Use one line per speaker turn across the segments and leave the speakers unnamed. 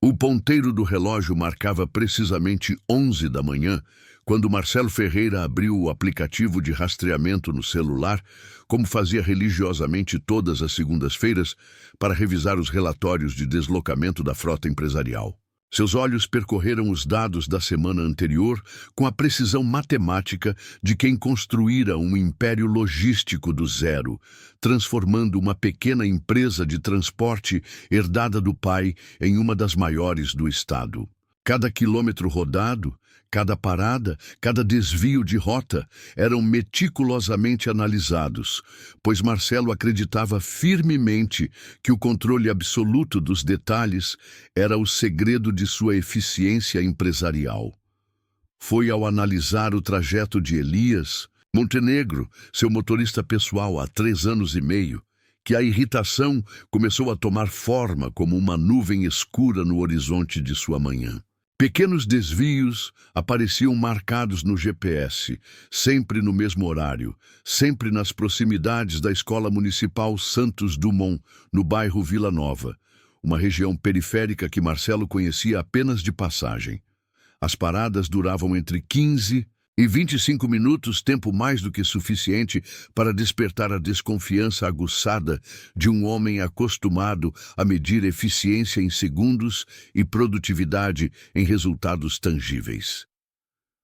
O ponteiro do relógio marcava precisamente 11 da manhã, quando Marcelo Ferreira abriu o aplicativo de rastreamento no celular, como fazia religiosamente todas as segundas-feiras, para revisar os relatórios de deslocamento da frota empresarial. Seus olhos percorreram os dados da semana anterior com a precisão matemática de quem construíra um império logístico do zero, transformando uma pequena empresa de transporte herdada do pai em uma das maiores do estado. Cada quilômetro rodado, cada parada, cada desvio de rota eram meticulosamente analisados, pois Marcelo acreditava firmemente que o controle absoluto dos detalhes era o segredo de sua eficiência empresarial. Foi ao analisar o trajeto de Elias Montenegro, seu motorista pessoal há 3 anos e meio, que a irritação começou a tomar forma como uma nuvem escura no horizonte de sua manhã. Pequenos desvios apareciam marcados no GPS, sempre no mesmo horário, sempre nas proximidades da Escola Municipal Santos Dumont, no bairro Vila Nova, uma região periférica que Marcelo conhecia apenas de passagem. As paradas duravam entre 15 e 25 minutos, tempo mais do que suficiente para despertar a desconfiança aguçada de um homem acostumado a medir eficiência em segundos e produtividade em resultados tangíveis.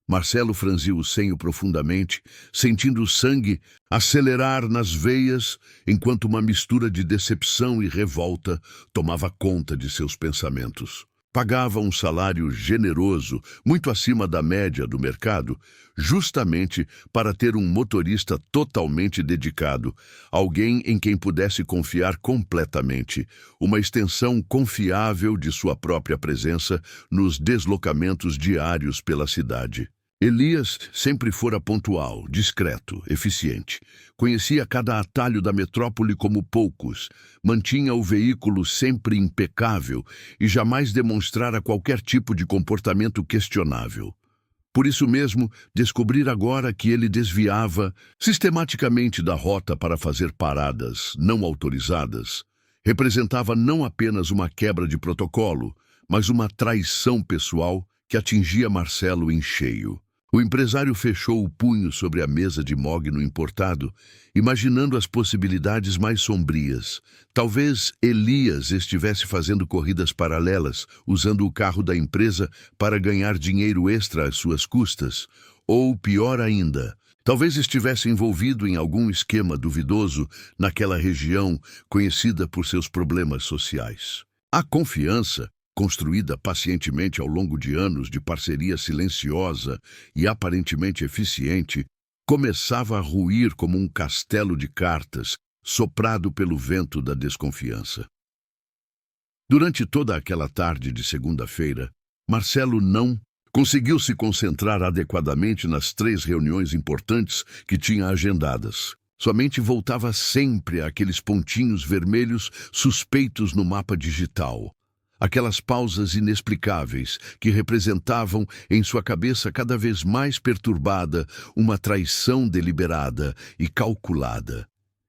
Marcelo franziu o senho profundamente, sentindo o sangue acelerar nas veias, enquanto uma mistura de decepção e revolta tomava conta de seus pensamentos. Pagava um salário generoso, muito acima da média do mercado, justamente para ter um motorista totalmente dedicado, alguém em quem pudesse confiar completamente, uma extensão confiável de sua própria presença nos deslocamentos diários pela cidade. Elias sempre fora pontual, discreto, eficiente. Conhecia cada atalho da metrópole como poucos, mantinha o veículo sempre impecável e jamais demonstrara qualquer tipo de comportamento questionável. Por isso mesmo, descobrir agora que ele desviava sistematicamente da rota para fazer paradas não autorizadas representava não apenas uma quebra de protocolo, mas uma traição pessoal que atingia Marcelo em cheio. O empresário fechou o punho sobre a mesa de mogno importado, imaginando as possibilidades mais sombrias. Talvez Elias estivesse fazendo corridas paralelas, usando o carro da empresa para ganhar dinheiro extra às suas custas. Ou, pior ainda, talvez estivesse envolvido em algum esquema duvidoso naquela região conhecida por seus problemas sociais. A confiança, construída pacientemente ao longo de anos de parceria silenciosa e aparentemente eficiente, começava a ruir como um castelo de cartas soprado pelo vento da desconfiança. Durante toda aquela tarde de segunda-feira, Marcelo não conseguiu se concentrar adequadamente nas 3 reuniões importantes que tinha agendadas. Sua mente voltava sempre àqueles pontinhos vermelhos suspeitos no mapa digital. Aquelas pausas inexplicáveis que representavam em sua cabeça cada vez mais perturbada uma traição deliberada e calculada.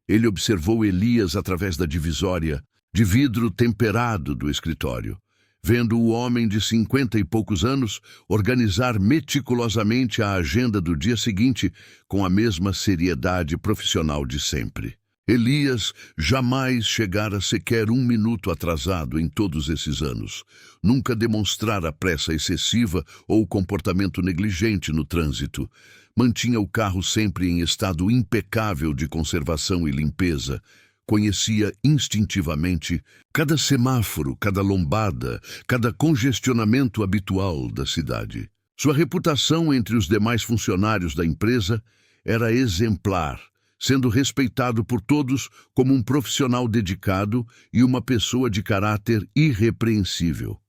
Ele observou Elias através da divisória de vidro temperado do escritório, vendo o homem de 50 e poucos anos organizar meticulosamente a agenda do dia seguinte com a mesma seriedade profissional de sempre. Elias jamais chegara sequer 1 minuto atrasado em todos esses anos. Nunca demonstrara pressa excessiva ou comportamento negligente no trânsito. Mantinha o carro sempre em estado impecável de conservação e limpeza. Conhecia instintivamente cada semáforo, cada lombada, cada congestionamento habitual da cidade. Sua reputação entre os demais funcionários da empresa era exemplar, sendo respeitado por todos como um profissional dedicado e uma pessoa de caráter irrepreensível.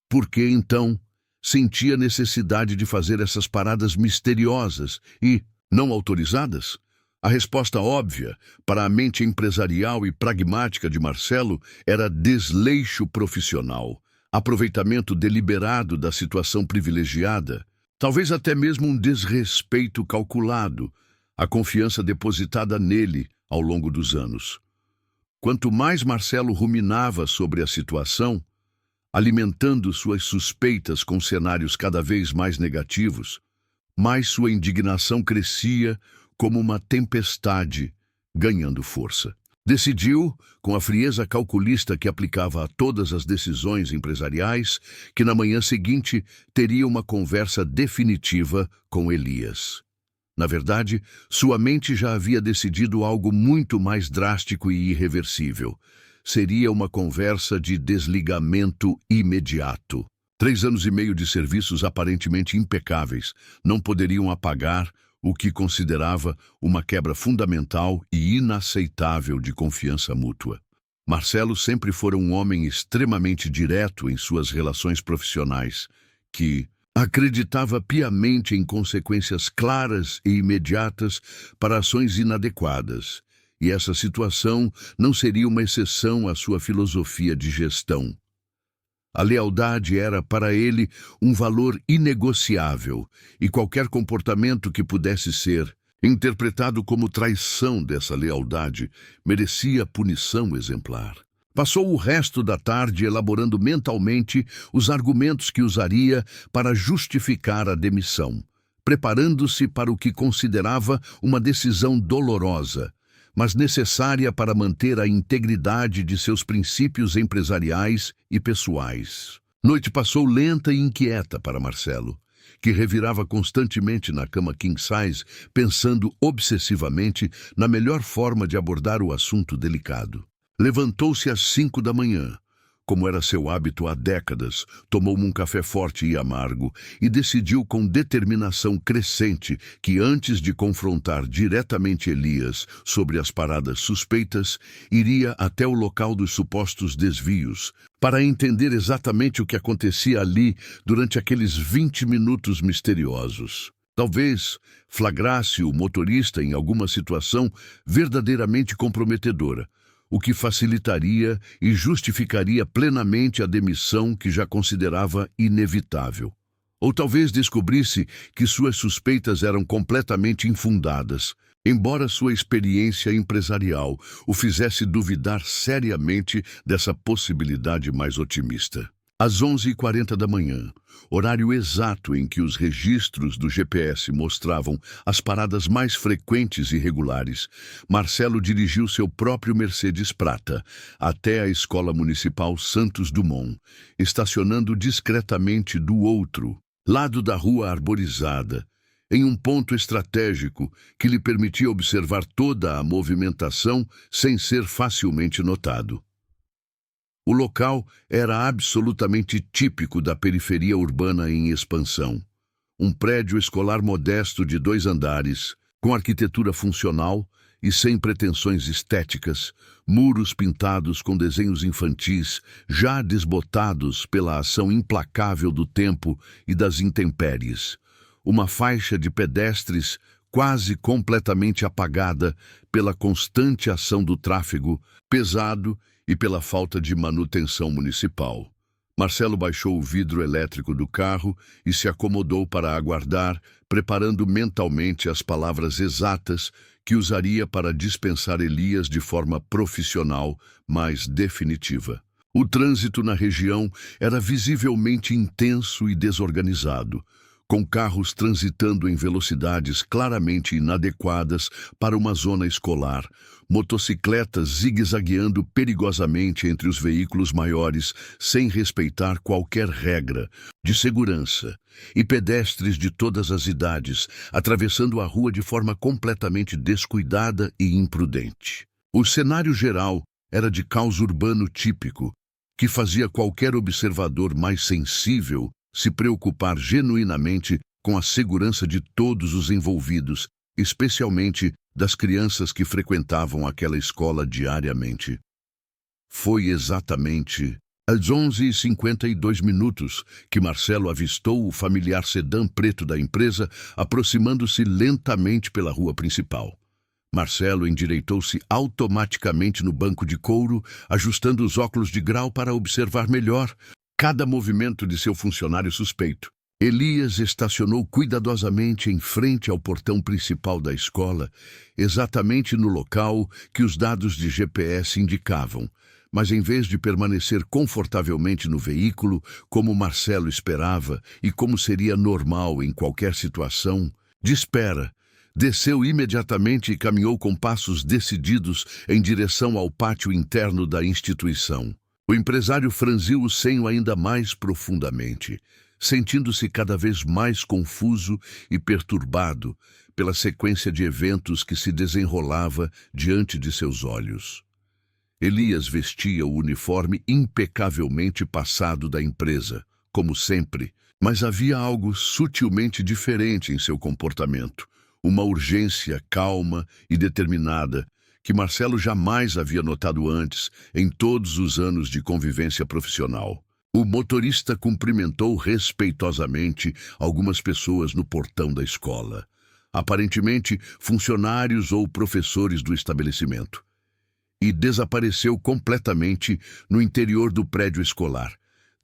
Por que, então, sentia necessidade de fazer essas paradas misteriosas e não autorizadas? A resposta óbvia, para a mente empresarial e pragmática de Marcelo, era desleixo profissional, aproveitamento deliberado da situação privilegiada, talvez até mesmo um desrespeito calculado, a confiança depositada nele ao longo dos anos. Quanto mais Marcelo ruminava sobre a situação, alimentando suas suspeitas com cenários cada vez mais negativos, mais sua indignação crescia como uma tempestade, ganhando força. Decidiu, com a frieza calculista que aplicava a todas as decisões empresariais, que na manhã seguinte teria uma conversa definitiva com Elias. Na verdade, sua mente já havia decidido algo muito mais drástico e irreversível. Seria uma conversa de desligamento imediato. 3 anos e meio de serviços aparentemente impecáveis não poderiam apagar o que considerava uma quebra fundamental e inaceitável de confiança mútua. Marcelo sempre fora um homem extremamente direto em suas relações profissionais, que acreditava piamente em consequências claras e imediatas para ações inadequadas, e essa situação não seria uma exceção à sua filosofia de gestão. A lealdade era para ele um valor inegociável, e qualquer comportamento que pudesse ser interpretado como traição dessa lealdade merecia punição exemplar. Passou o resto da tarde elaborando mentalmente os argumentos que usaria para justificar a demissão, preparando-se para o que considerava uma decisão dolorosa, mas necessária para manter a integridade de seus princípios empresariais e pessoais. Noite passou lenta e inquieta para Marcelo, que revirava constantemente na cama king size, pensando obsessivamente na melhor forma de abordar o assunto delicado. Levantou-se às 5 da manhã. Como era seu hábito há décadas, tomou um café forte e amargo e decidiu com determinação crescente que, antes de confrontar diretamente Elias sobre as paradas suspeitas, iria até o local dos supostos desvios, para entender exatamente o que acontecia ali durante aqueles 20 minutos misteriosos. Talvez flagrasse o motorista em alguma situação verdadeiramente comprometedora, o que facilitaria e justificaria plenamente a demissão que já considerava inevitável. Ou talvez descobrisse que suas suspeitas eram completamente infundadas, embora sua experiência empresarial o fizesse duvidar seriamente dessa possibilidade mais otimista. Às 11h40 da manhã, horário exato em que os registros do GPS mostravam as paradas mais frequentes e regulares, Marcelo dirigiu seu próprio Mercedes Prata até a Escola Municipal Santos Dumont, estacionando discretamente do outro lado da rua arborizada, em um ponto estratégico que lhe permitia observar toda a movimentação sem ser facilmente notado. O local era absolutamente típico da periferia urbana em expansão. Um prédio escolar modesto de 2 andares, com arquitetura funcional e sem pretensões estéticas, muros pintados com desenhos infantis, já desbotados pela ação implacável do tempo e das intempéries. Uma faixa de pedestres quase completamente apagada pela constante ação do tráfego pesado e pela falta de manutenção municipal. Marcelo baixou o vidro elétrico do carro e se acomodou para aguardar, preparando mentalmente as palavras exatas que usaria para dispensar Elias de forma profissional, mas definitiva. O trânsito na região era visivelmente intenso e desorganizado, com carros transitando em velocidades claramente inadequadas para uma zona escolar, motocicletas zigue-zagueando perigosamente entre os veículos maiores sem respeitar qualquer regra de segurança, e pedestres de todas as idades atravessando a rua de forma completamente descuidada e imprudente. O cenário geral era de caos urbano típico, que fazia qualquer observador mais sensível se preocupar genuinamente com a segurança de todos os envolvidos, especialmente das crianças que frequentavam aquela escola diariamente. Foi exatamente às 11h52 que Marcelo avistou o familiar sedã preto da empresa aproximando-se lentamente pela rua principal. Marcelo endireitou-se automaticamente no banco de couro, ajustando os óculos de grau para observar melhor cada movimento de seu funcionário suspeito. Elias estacionou cuidadosamente em frente ao portão principal da escola, exatamente no local que os dados de GPS indicavam, Mas em vez de permanecer confortavelmente no veículo, como Marcelo esperava e como seria normal em qualquer situação, de espera, desceu imediatamente e caminhou com passos decididos em direção ao pátio interno da instituição. O empresário franziu o senho ainda mais profundamente, sentindo-se cada vez mais confuso e perturbado pela sequência de eventos que se desenrolava diante de seus olhos. Elias vestia o uniforme impecavelmente passado da empresa, como sempre, mas havia algo sutilmente diferente em seu comportamento, uma urgência calma e determinada que Marcelo jamais havia notado antes em todos os anos de convivência profissional. O motorista cumprimentou respeitosamente algumas pessoas no portão da escola, aparentemente funcionários ou professores do estabelecimento, e desapareceu completamente no interior do prédio escolar,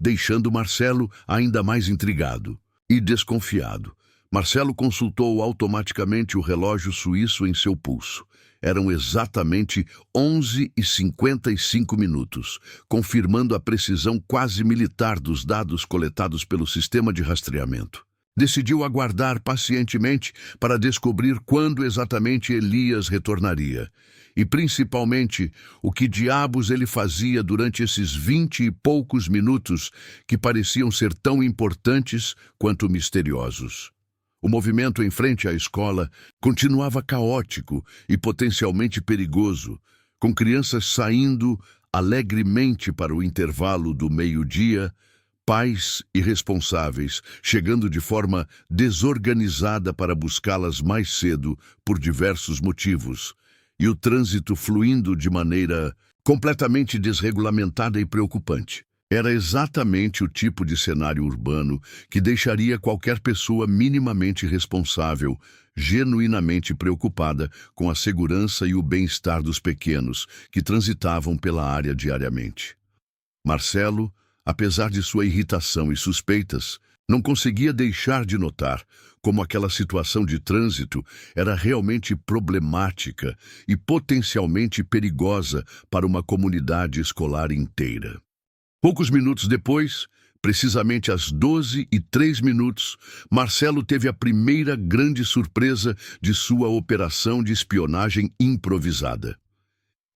deixando Marcelo ainda mais intrigado e desconfiado. Marcelo consultou automaticamente o relógio suíço em seu pulso. Eram exatamente 11h55, confirmando a precisão quase militar dos dados coletados pelo sistema de rastreamento. Decidiu aguardar pacientemente para descobrir quando exatamente Elias retornaria. E, principalmente, o que diabos ele fazia durante esses 20 e poucos minutos que pareciam ser tão importantes quanto misteriosos. O movimento em frente à escola continuava caótico e potencialmente perigoso, com crianças saindo alegremente para o intervalo do meio-dia, pais irresponsáveis chegando de forma desorganizada para buscá-las mais cedo por diversos motivos, e o trânsito fluindo de maneira completamente desregulamentada e preocupante. Era exatamente o tipo de cenário urbano que deixaria qualquer pessoa minimamente responsável, genuinamente preocupada com a segurança e o bem-estar dos pequenos que transitavam pela área diariamente. Marcelo, apesar de sua irritação e suspeitas, não conseguia deixar de notar como aquela situação de trânsito era realmente problemática e potencialmente perigosa para uma comunidade escolar inteira. Poucos minutos depois, precisamente às 12h03, Marcelo teve a primeira grande surpresa de sua operação de espionagem improvisada.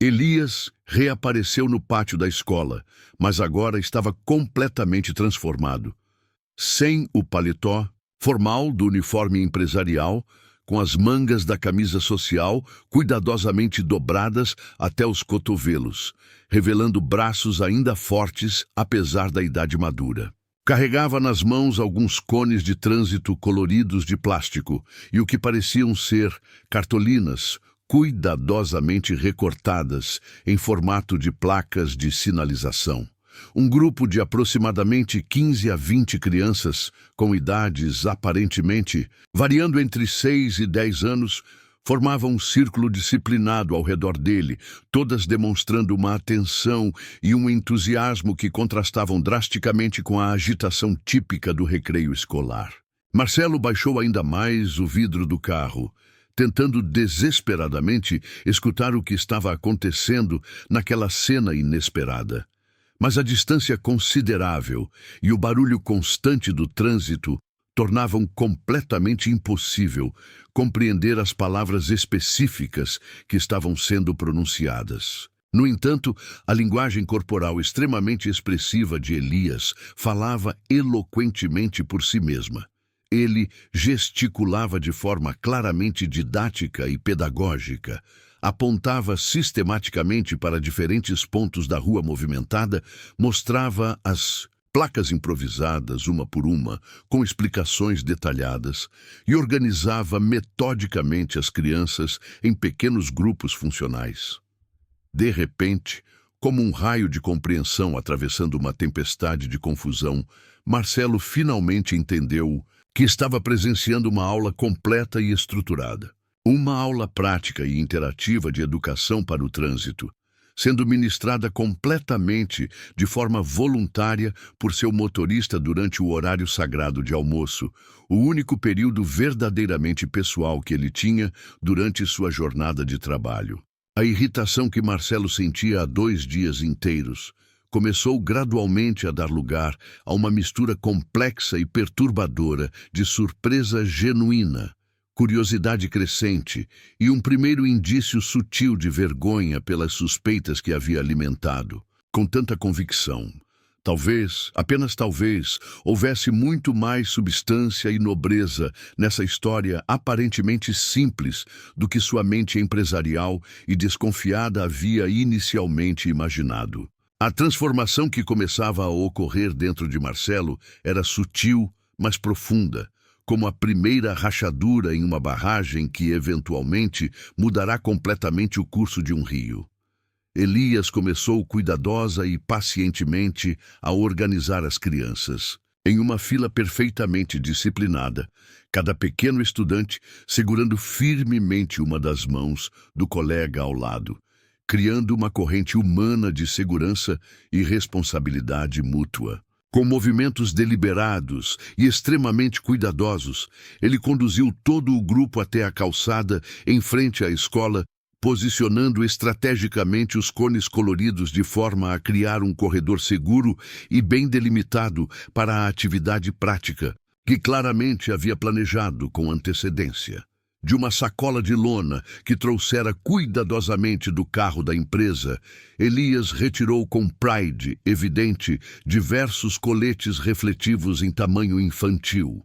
Elias reapareceu no pátio da escola, mas agora estava completamente transformado. Sem o paletó formal do uniforme empresarial, com as mangas da camisa social cuidadosamente dobradas até os cotovelos, revelando braços ainda fortes apesar da idade madura. Carregava nas mãos alguns cones de trânsito coloridos de plástico e o que pareciam ser cartolinas cuidadosamente recortadas em formato de placas de sinalização. Um grupo de aproximadamente 15 a 20 crianças, com idades aparentemente variando entre 6 e 10 anos, formavam um círculo disciplinado ao redor dele, todas demonstrando uma atenção e um entusiasmo que contrastavam drasticamente com a agitação típica do recreio escolar. Marcelo baixou ainda mais o vidro do carro, tentando desesperadamente escutar o que estava acontecendo naquela cena inesperada. Mas a distância considerável e o barulho constante do trânsito tornavam completamente impossível compreender as palavras específicas que estavam sendo pronunciadas. No entanto, a linguagem corporal extremamente expressiva de Elias falava eloquentemente por si mesma. Ele gesticulava de forma claramente didática e pedagógica, apontava sistematicamente para diferentes pontos da rua movimentada, mostrava as placas improvisadas, uma por uma, com explicações detalhadas, e organizava metodicamente as crianças em pequenos grupos funcionais. De repente, como um raio de compreensão atravessando uma tempestade de confusão, Marcelo finalmente entendeu que estava presenciando uma aula completa e estruturada. Uma aula prática e interativa de educação para o trânsito, sendo ministrada completamente de forma voluntária por seu motorista durante o horário sagrado de almoço, o único período verdadeiramente pessoal que ele tinha durante sua jornada de trabalho. A irritação que Marcelo sentia há 2 dias inteiros começou gradualmente a dar lugar a uma mistura complexa e perturbadora de surpresa genuína, curiosidade crescente e um primeiro indício sutil de vergonha pelas suspeitas que havia alimentado. Com tanta convicção, talvez, apenas talvez, houvesse muito mais substância e nobreza nessa história aparentemente simples do que sua mente empresarial e desconfiada havia inicialmente imaginado. A transformação que começava a ocorrer dentro de Marcelo era sutil, mas profunda, como a primeira rachadura em uma barragem que, eventualmente, mudará completamente o curso de um rio. Elias começou cuidadosa e pacientemente a organizar as crianças, em uma fila perfeitamente disciplinada, cada pequeno estudante segurando firmemente uma das mãos do colega ao lado, criando uma corrente humana de segurança e responsabilidade mútua. Com movimentos deliberados e extremamente cuidadosos, ele conduziu todo o grupo até a calçada em frente à escola, posicionando estrategicamente os cones coloridos de forma a criar um corredor seguro e bem delimitado para a atividade prática, que claramente havia planejado com antecedência. De uma sacola de lona que trouxera cuidadosamente do carro da empresa, Elias retirou com pride evidente diversos coletes refletivos em tamanho infantil.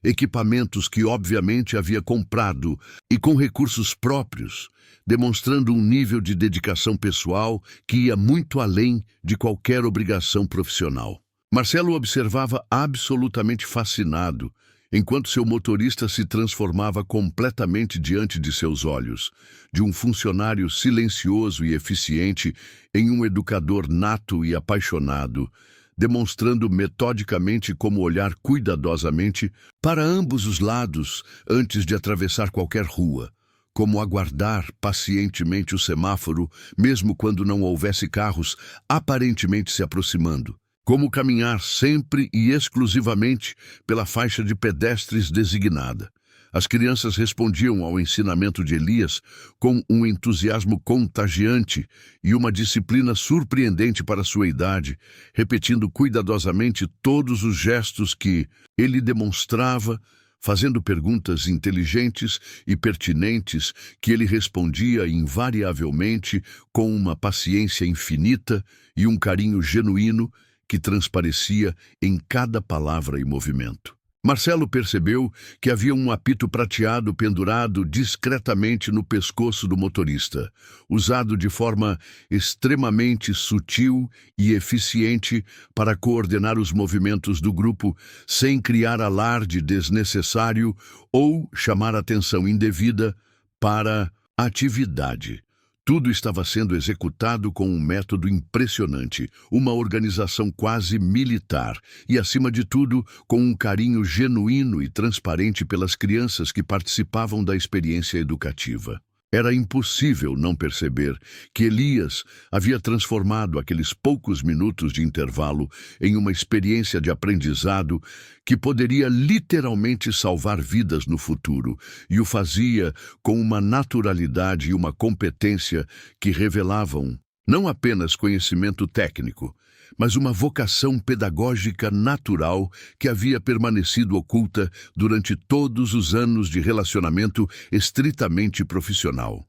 Equipamentos que obviamente havia comprado e com recursos próprios, demonstrando um nível de dedicação pessoal que ia muito além de qualquer obrigação profissional. Marcelo observava absolutamente fascinado, enquanto seu motorista se transformava completamente diante de seus olhos, de um funcionário silencioso e eficiente em um educador nato e apaixonado, demonstrando metodicamente como olhar cuidadosamente para ambos os lados antes de atravessar qualquer rua, como aguardar pacientemente o semáforo, mesmo quando não houvesse carros aparentemente se aproximando, como caminhar sempre e exclusivamente pela faixa de pedestres designada. As crianças respondiam ao ensinamento de Elias com um entusiasmo contagiante e uma disciplina surpreendente para sua idade, repetindo cuidadosamente todos os gestos que ele demonstrava, fazendo perguntas inteligentes e pertinentes que ele respondia invariavelmente com uma paciência infinita e um carinho genuíno que transparecia em cada palavra e movimento. Marcelo percebeu que havia um apito prateado pendurado discretamente no pescoço do motorista, usado de forma extremamente sutil e eficiente para coordenar os movimentos do grupo sem criar alarde desnecessário ou chamar atenção indevida para a atividade. Tudo estava sendo executado com um método impressionante, uma organização quase militar e, acima de tudo, com um carinho genuíno e transparente pelas crianças que participavam da experiência educativa. Era impossível não perceber que Elias havia transformado aqueles poucos minutos de intervalo em uma experiência de aprendizado que poderia literalmente salvar vidas no futuro, e o fazia com uma naturalidade e uma competência que revelavam não apenas conhecimento técnico, mas uma vocação pedagógica natural que havia permanecido oculta durante todos os anos de relacionamento estritamente profissional.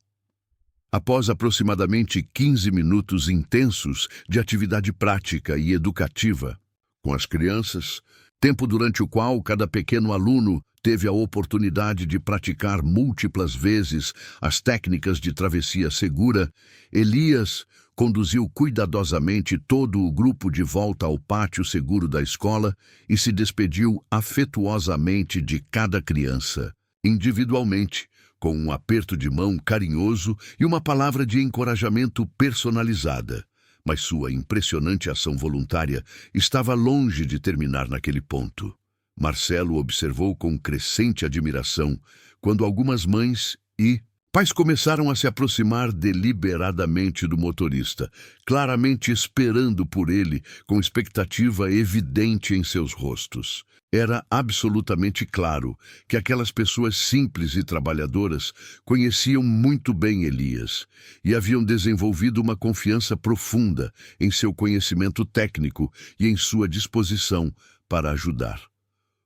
Após aproximadamente 15 minutos intensos de atividade prática e educativa com as crianças, tempo durante o qual cada pequeno aluno teve a oportunidade de praticar múltiplas vezes as técnicas de travessia segura, Elias conduziu cuidadosamente todo o grupo de volta ao pátio seguro da escola e se despediu afetuosamente de cada criança, individualmente, com um aperto de mão carinhoso e uma palavra de encorajamento personalizada. Mas sua impressionante ação voluntária estava longe de terminar naquele ponto. Marcelo observou com crescente admiração quando algumas mães e Pais começaram a se aproximar deliberadamente do motorista, claramente esperando por ele, com expectativa evidente em seus rostos. Era absolutamente claro que aquelas pessoas simples e trabalhadoras conheciam muito bem Elias e haviam desenvolvido uma confiança profunda em seu conhecimento técnico e em sua disposição para ajudar.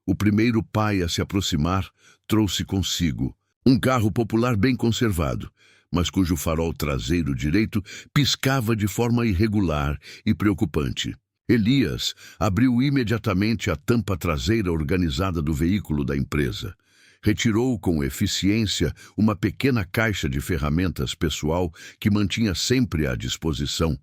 O primeiro pai a se aproximar trouxe consigo um carro popular bem conservado, mas cujo farol traseiro direito piscava de forma irregular e preocupante. Elias abriu imediatamente a tampa traseira organizada do veículo da empresa. Retirou com eficiência uma pequena caixa de ferramentas pessoal que mantinha sempre à disposição,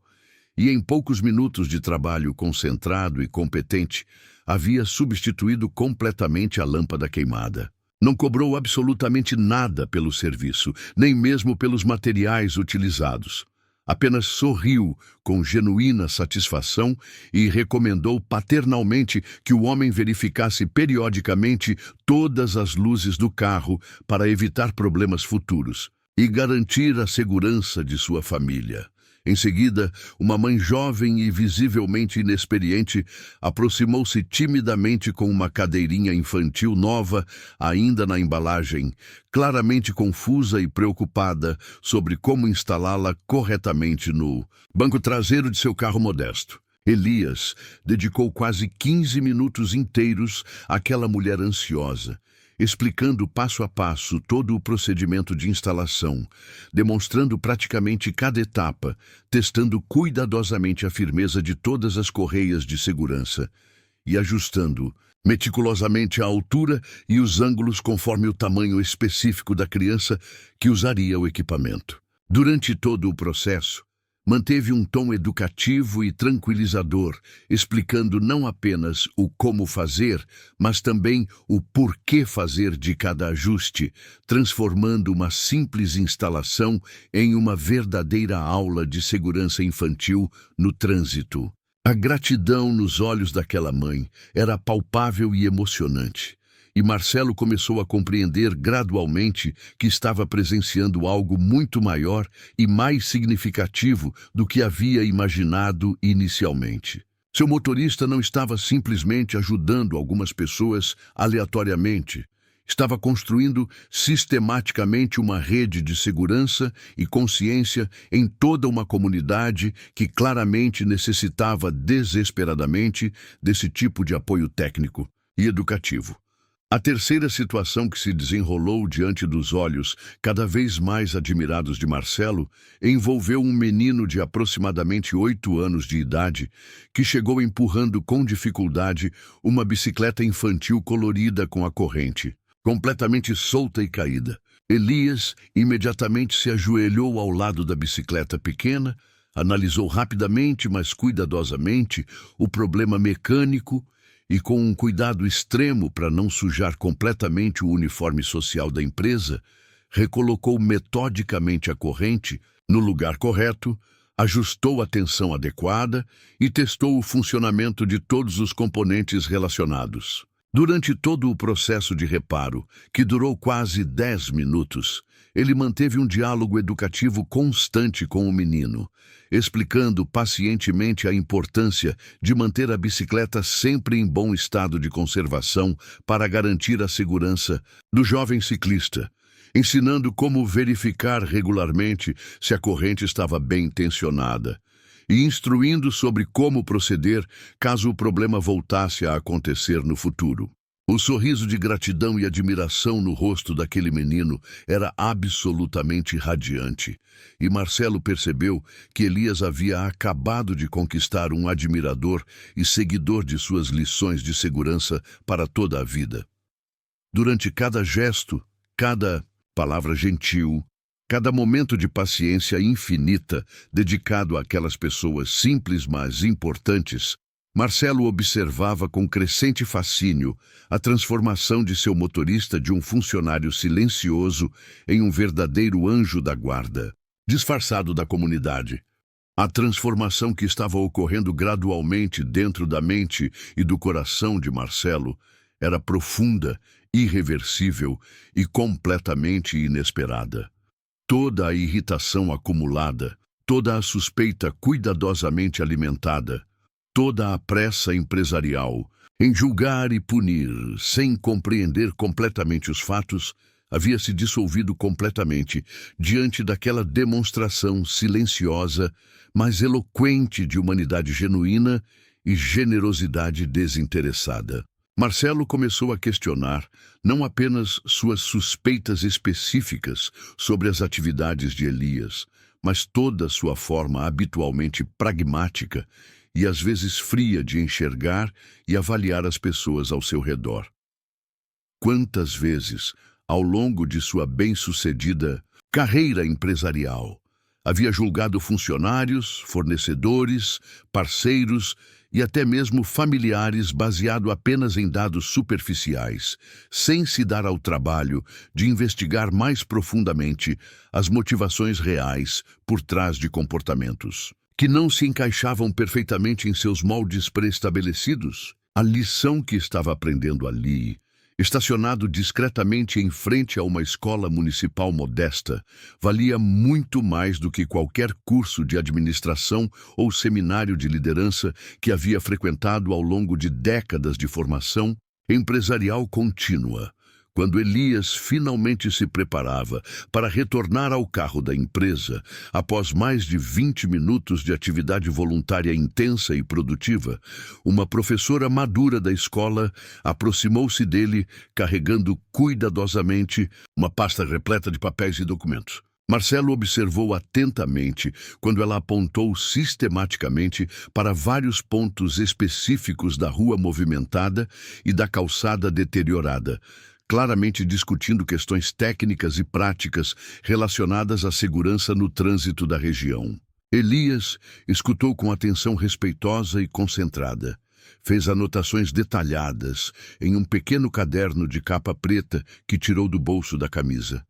e em poucos minutos de trabalho concentrado e competente, havia substituído completamente a lâmpada queimada. Não cobrou absolutamente nada pelo serviço, nem mesmo pelos materiais utilizados. Apenas sorriu com genuína satisfação e recomendou paternalmente que o homem verificasse periodicamente todas as luzes do carro para evitar problemas futuros e garantir a segurança de sua família. Em seguida, uma mãe jovem e visivelmente inexperiente aproximou-se timidamente com uma cadeirinha infantil nova, ainda na embalagem, claramente confusa e preocupada sobre como instalá-la corretamente no banco traseiro de seu carro modesto. Elias dedicou quase 15 minutos inteiros àquela mulher ansiosa, explicando passo a passo todo o procedimento de instalação, demonstrando praticamente cada etapa, testando cuidadosamente a firmeza de todas as correias de segurança e ajustando meticulosamente a altura e os ângulos conforme o tamanho específico da criança que usaria o equipamento. Durante todo o processo, manteve um tom educativo e tranquilizador, explicando não apenas o como fazer, mas também o porquê fazer de cada ajuste, transformando uma simples instalação em uma verdadeira aula de segurança infantil no trânsito. A gratidão nos olhos daquela mãe era palpável e emocionante. E Marcelo começou a compreender gradualmente que estava presenciando algo muito maior e mais significativo do que havia imaginado inicialmente. Seu motorista não estava simplesmente ajudando algumas pessoas aleatoriamente. Estava construindo sistematicamente uma rede de segurança e consciência em toda uma comunidade que claramente necessitava desesperadamente desse tipo de apoio técnico e educativo. A terceira situação que se desenrolou diante dos olhos cada vez mais admirados de Marcelo envolveu um menino de aproximadamente 8 anos de idade que chegou empurrando com dificuldade uma bicicleta infantil colorida com a corrente, completamente solta e caída. Elias imediatamente se ajoelhou ao lado da bicicleta pequena, analisou rapidamente, mas cuidadosamente, o problema mecânico e, com um cuidado extremo para não sujar completamente o uniforme social da empresa, recolocou metodicamente a corrente no lugar correto, ajustou a tensão adequada e testou o funcionamento de todos os componentes relacionados. Durante todo o processo de reparo, que durou quase 10 minutos, ele manteve um diálogo educativo constante com o menino, explicando pacientemente a importância de manter a bicicleta sempre em bom estado de conservação para garantir a segurança do jovem ciclista, ensinando como verificar regularmente se a corrente estava bem tensionada e instruindo sobre como proceder caso o problema voltasse a acontecer no futuro. O sorriso de gratidão e admiração no rosto daquele menino era absolutamente radiante, e Marcelo percebeu que Elias havia acabado de conquistar um admirador e seguidor de suas lições de segurança para toda a vida. Durante cada gesto, cada palavra gentil, cada momento de paciência infinita dedicado àquelas pessoas simples mas importantes, Marcelo observava com crescente fascínio a transformação de seu motorista de um funcionário silencioso em um verdadeiro anjo da guarda, disfarçado da comunidade. A transformação que estava ocorrendo gradualmente dentro da mente e do coração de Marcelo era profunda, irreversível e completamente inesperada. Toda a irritação acumulada, toda a suspeita cuidadosamente alimentada, toda a pressa empresarial em julgar e punir, sem compreender completamente os fatos, havia se dissolvido completamente diante daquela demonstração silenciosa, mas eloquente de humanidade genuína e generosidade desinteressada. Marcelo começou a questionar não apenas suas suspeitas específicas sobre as atividades de Elias, mas toda sua forma habitualmente pragmática e às vezes fria de enxergar e avaliar as pessoas ao seu redor. Quantas vezes, ao longo de sua bem-sucedida carreira empresarial, havia julgado funcionários, fornecedores, parceiros e até mesmo familiares baseado apenas em dados superficiais, sem se dar ao trabalho de investigar mais profundamente as motivações reais por trás de comportamentos que não se encaixavam perfeitamente em seus moldes pré-estabelecidos? A lição que estava aprendendo ali, estacionado discretamente em frente a uma escola municipal modesta, valia muito mais do que qualquer curso de administração ou seminário de liderança que havia frequentado ao longo de décadas de formação empresarial contínua. Quando Elias finalmente se preparava para retornar ao carro da empresa, após mais de 20 minutos de atividade voluntária intensa e produtiva, uma professora madura da escola aproximou-se dele, carregando cuidadosamente uma pasta repleta de papéis e documentos. Marcelo observou atentamente quando ela apontou sistematicamente para vários pontos específicos da rua movimentada e da calçada deteriorada, claramente discutindo questões técnicas e práticas relacionadas à segurança no trânsito da região. Elias escutou com atenção respeitosa e concentrada. Fez anotações detalhadas em um pequeno caderno de capa preta que tirou do bolso da camisa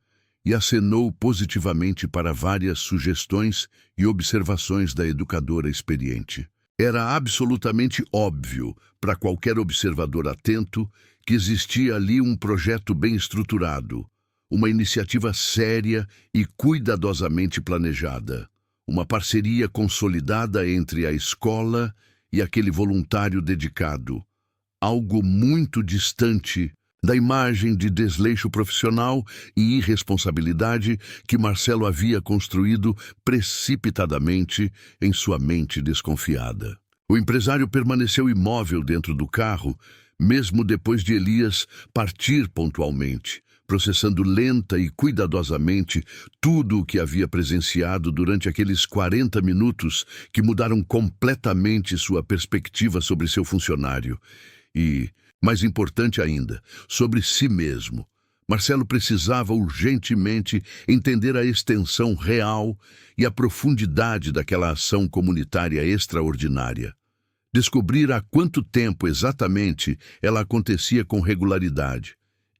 e acenou positivamente para várias sugestões e observações da educadora experiente. Era absolutamente óbvio para qualquer observador atento que existia ali um projeto bem estruturado, uma iniciativa séria e cuidadosamente planejada, uma parceria consolidada entre a escola e aquele voluntário dedicado, algo muito distante da imagem de desleixo profissional e irresponsabilidade que Marcelo havia construído precipitadamente em sua mente desconfiada. O empresário permaneceu imóvel dentro do carro, mesmo depois de Elias partir pontualmente, processando lenta e cuidadosamente tudo o que havia presenciado durante aqueles 40 minutos que mudaram completamente sua perspectiva sobre seu funcionário e, mais importante ainda, sobre si mesmo. Marcelo precisava urgentemente entender a extensão real e a profundidade daquela ação comunitária extraordinária. Descobrir há quanto tempo exatamente ela acontecia com regularidade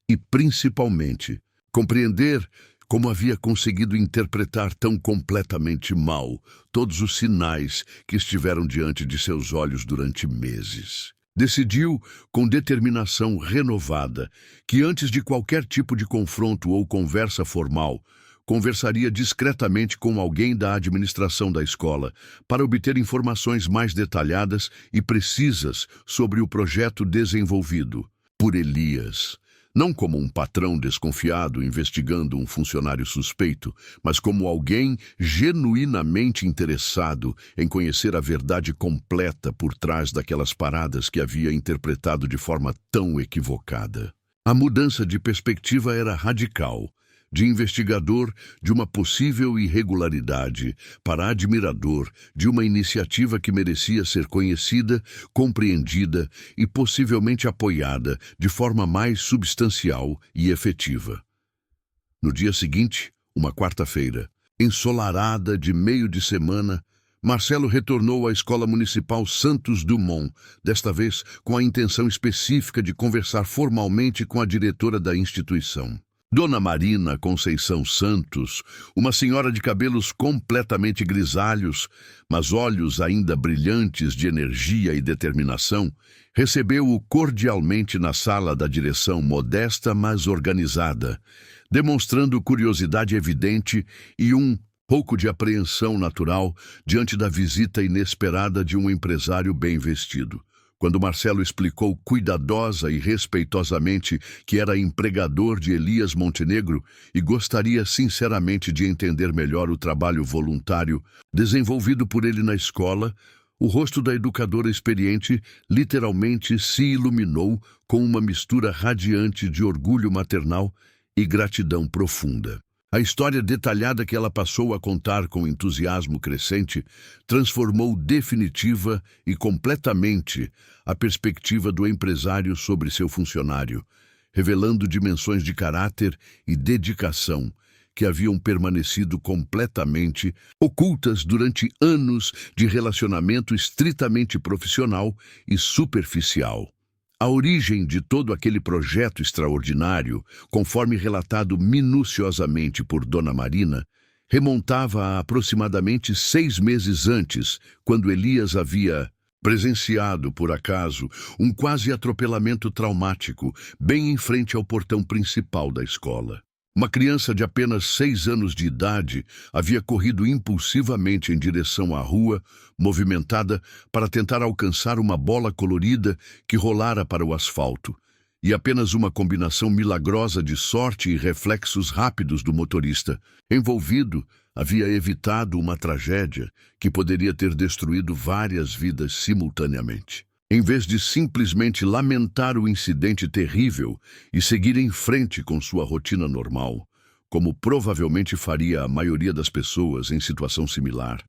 e, principalmente, compreender como havia conseguido interpretar tão completamente mal todos os sinais que estiveram diante de seus olhos durante meses. Decidiu, com determinação renovada, que antes de qualquer tipo de confronto ou conversa formal, conversaria discretamente com alguém da administração da escola para obter informações mais detalhadas e precisas sobre o projeto desenvolvido por Elias. Não como um patrão desconfiado investigando um funcionário suspeito, mas como alguém genuinamente interessado em conhecer a verdade completa por trás daquelas paradas que havia interpretado de forma tão equivocada. A mudança de perspectiva era radical, de investigador de uma possível irregularidade para admirador de uma iniciativa que merecia ser conhecida, compreendida e possivelmente apoiada de forma mais substancial e efetiva. No dia seguinte, uma quarta-feira, ensolarada de meio de semana, Marcelo retornou à Escola Municipal Santos Dumont, desta vez com a intenção específica de conversar formalmente com a diretora da instituição. Dona Marina Conceição Santos, uma senhora de cabelos completamente grisalhos, mas olhos ainda brilhantes de energia e determinação, recebeu-o cordialmente na sala da direção modesta, mas organizada, demonstrando curiosidade evidente e um pouco de apreensão natural diante da visita inesperada de um empresário bem vestido. Quando Marcelo explicou cuidadosa e respeitosamente que era empregador de Elias Montenegro e gostaria sinceramente de entender melhor o trabalho voluntário desenvolvido por ele na escola, o rosto da educadora experiente literalmente se iluminou com uma mistura radiante de orgulho maternal e gratidão profunda. A história detalhada que ela passou a contar com entusiasmo crescente transformou definitiva e completamente a perspectiva do empresário sobre seu funcionário, revelando dimensões de caráter e dedicação que haviam permanecido completamente ocultas durante anos de relacionamento estritamente profissional e superficial. A origem de todo aquele projeto extraordinário, conforme relatado minuciosamente por Dona Marina, remontava a aproximadamente 6 meses antes, quando Elias havia presenciado, por acaso, um quase atropelamento traumático bem em frente ao portão principal da escola. Uma criança de apenas 6 anos de idade havia corrido impulsivamente em direção à rua, movimentada para tentar alcançar uma bola colorida que rolara para o asfalto, e apenas uma combinação milagrosa de sorte e reflexos rápidos do motorista envolvido havia evitado uma tragédia que poderia ter destruído várias vidas simultaneamente. Em vez de simplesmente lamentar o incidente terrível e seguir em frente com sua rotina normal, como provavelmente faria a maioria das pessoas em situação similar,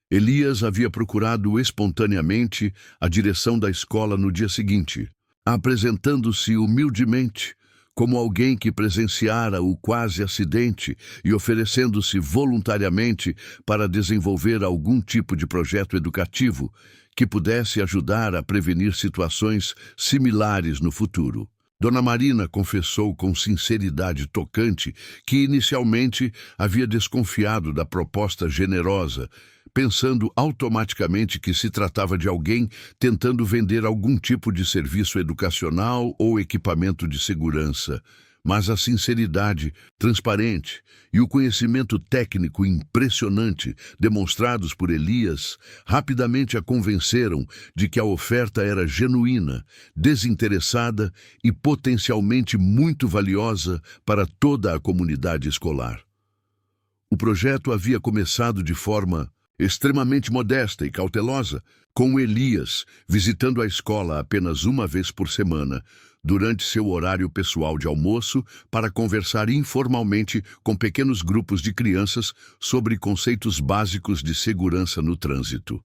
Elias havia procurado espontaneamente a direção da escola no dia seguinte, apresentando-se humildemente como alguém que presenciara o quase acidente e oferecendo-se voluntariamente para desenvolver algum tipo de projeto educativo que pudesse ajudar a prevenir situações similares no futuro. Dona Marina confessou com sinceridade tocante que inicialmente havia desconfiado da proposta generosa, pensando automaticamente que se tratava de alguém tentando vender algum tipo de serviço educacional ou equipamento de segurança. Mas a sinceridade transparente e o conhecimento técnico impressionante demonstrados por Elias rapidamente a convenceram de que a oferta era genuína, desinteressada e potencialmente muito valiosa para toda a comunidade escolar. O projeto havia começado de forma extremamente modesta e cautelosa, com Elias visitando a escola apenas uma vez por semana, durante seu horário pessoal de almoço, para conversar informalmente com pequenos grupos de crianças sobre conceitos básicos de segurança no trânsito.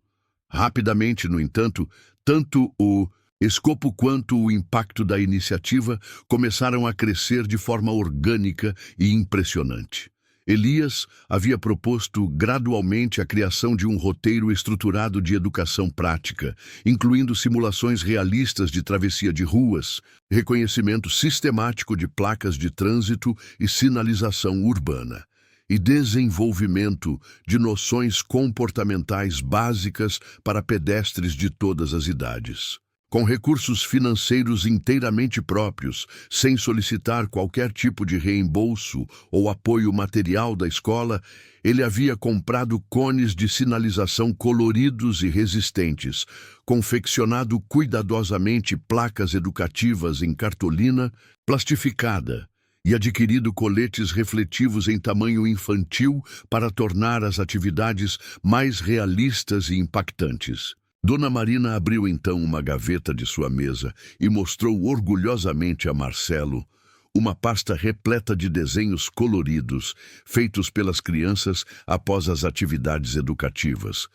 Rapidamente, no entanto, tanto o escopo quanto o impacto da iniciativa começaram a crescer de forma orgânica e impressionante. Elias havia proposto gradualmente a criação de um roteiro estruturado de educação prática, incluindo simulações realistas de travessia de ruas, reconhecimento sistemático de placas de trânsito e sinalização urbana, e desenvolvimento de noções comportamentais básicas para pedestres de todas as idades. Com recursos financeiros inteiramente próprios, sem solicitar qualquer tipo de reembolso ou apoio material da escola, ele havia comprado cones de sinalização coloridos e resistentes, confeccionado cuidadosamente placas educativas em cartolina plastificada e adquirido coletes refletivos em tamanho infantil para tornar as atividades mais realistas e impactantes. Dona Marina abriu então uma gaveta de sua mesa e mostrou orgulhosamente a Marcelo uma pasta repleta de desenhos coloridos feitos pelas crianças após as atividades educativas,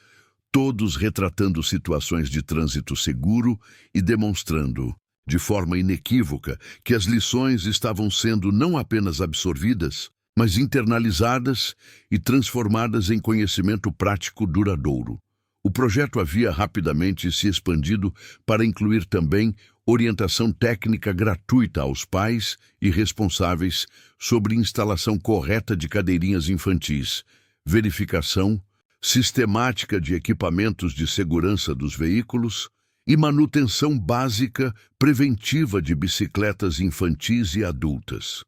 todos retratando situações de trânsito seguro e demonstrando, de forma inequívoca, que as lições estavam sendo não apenas absorvidas, mas internalizadas e transformadas em conhecimento prático duradouro. O projeto havia rapidamente se expandido para incluir também orientação técnica gratuita aos pais e responsáveis sobre instalação correta de cadeirinhas infantis, verificação sistemática de equipamentos de segurança dos veículos e manutenção básica preventiva de bicicletas infantis e adultas.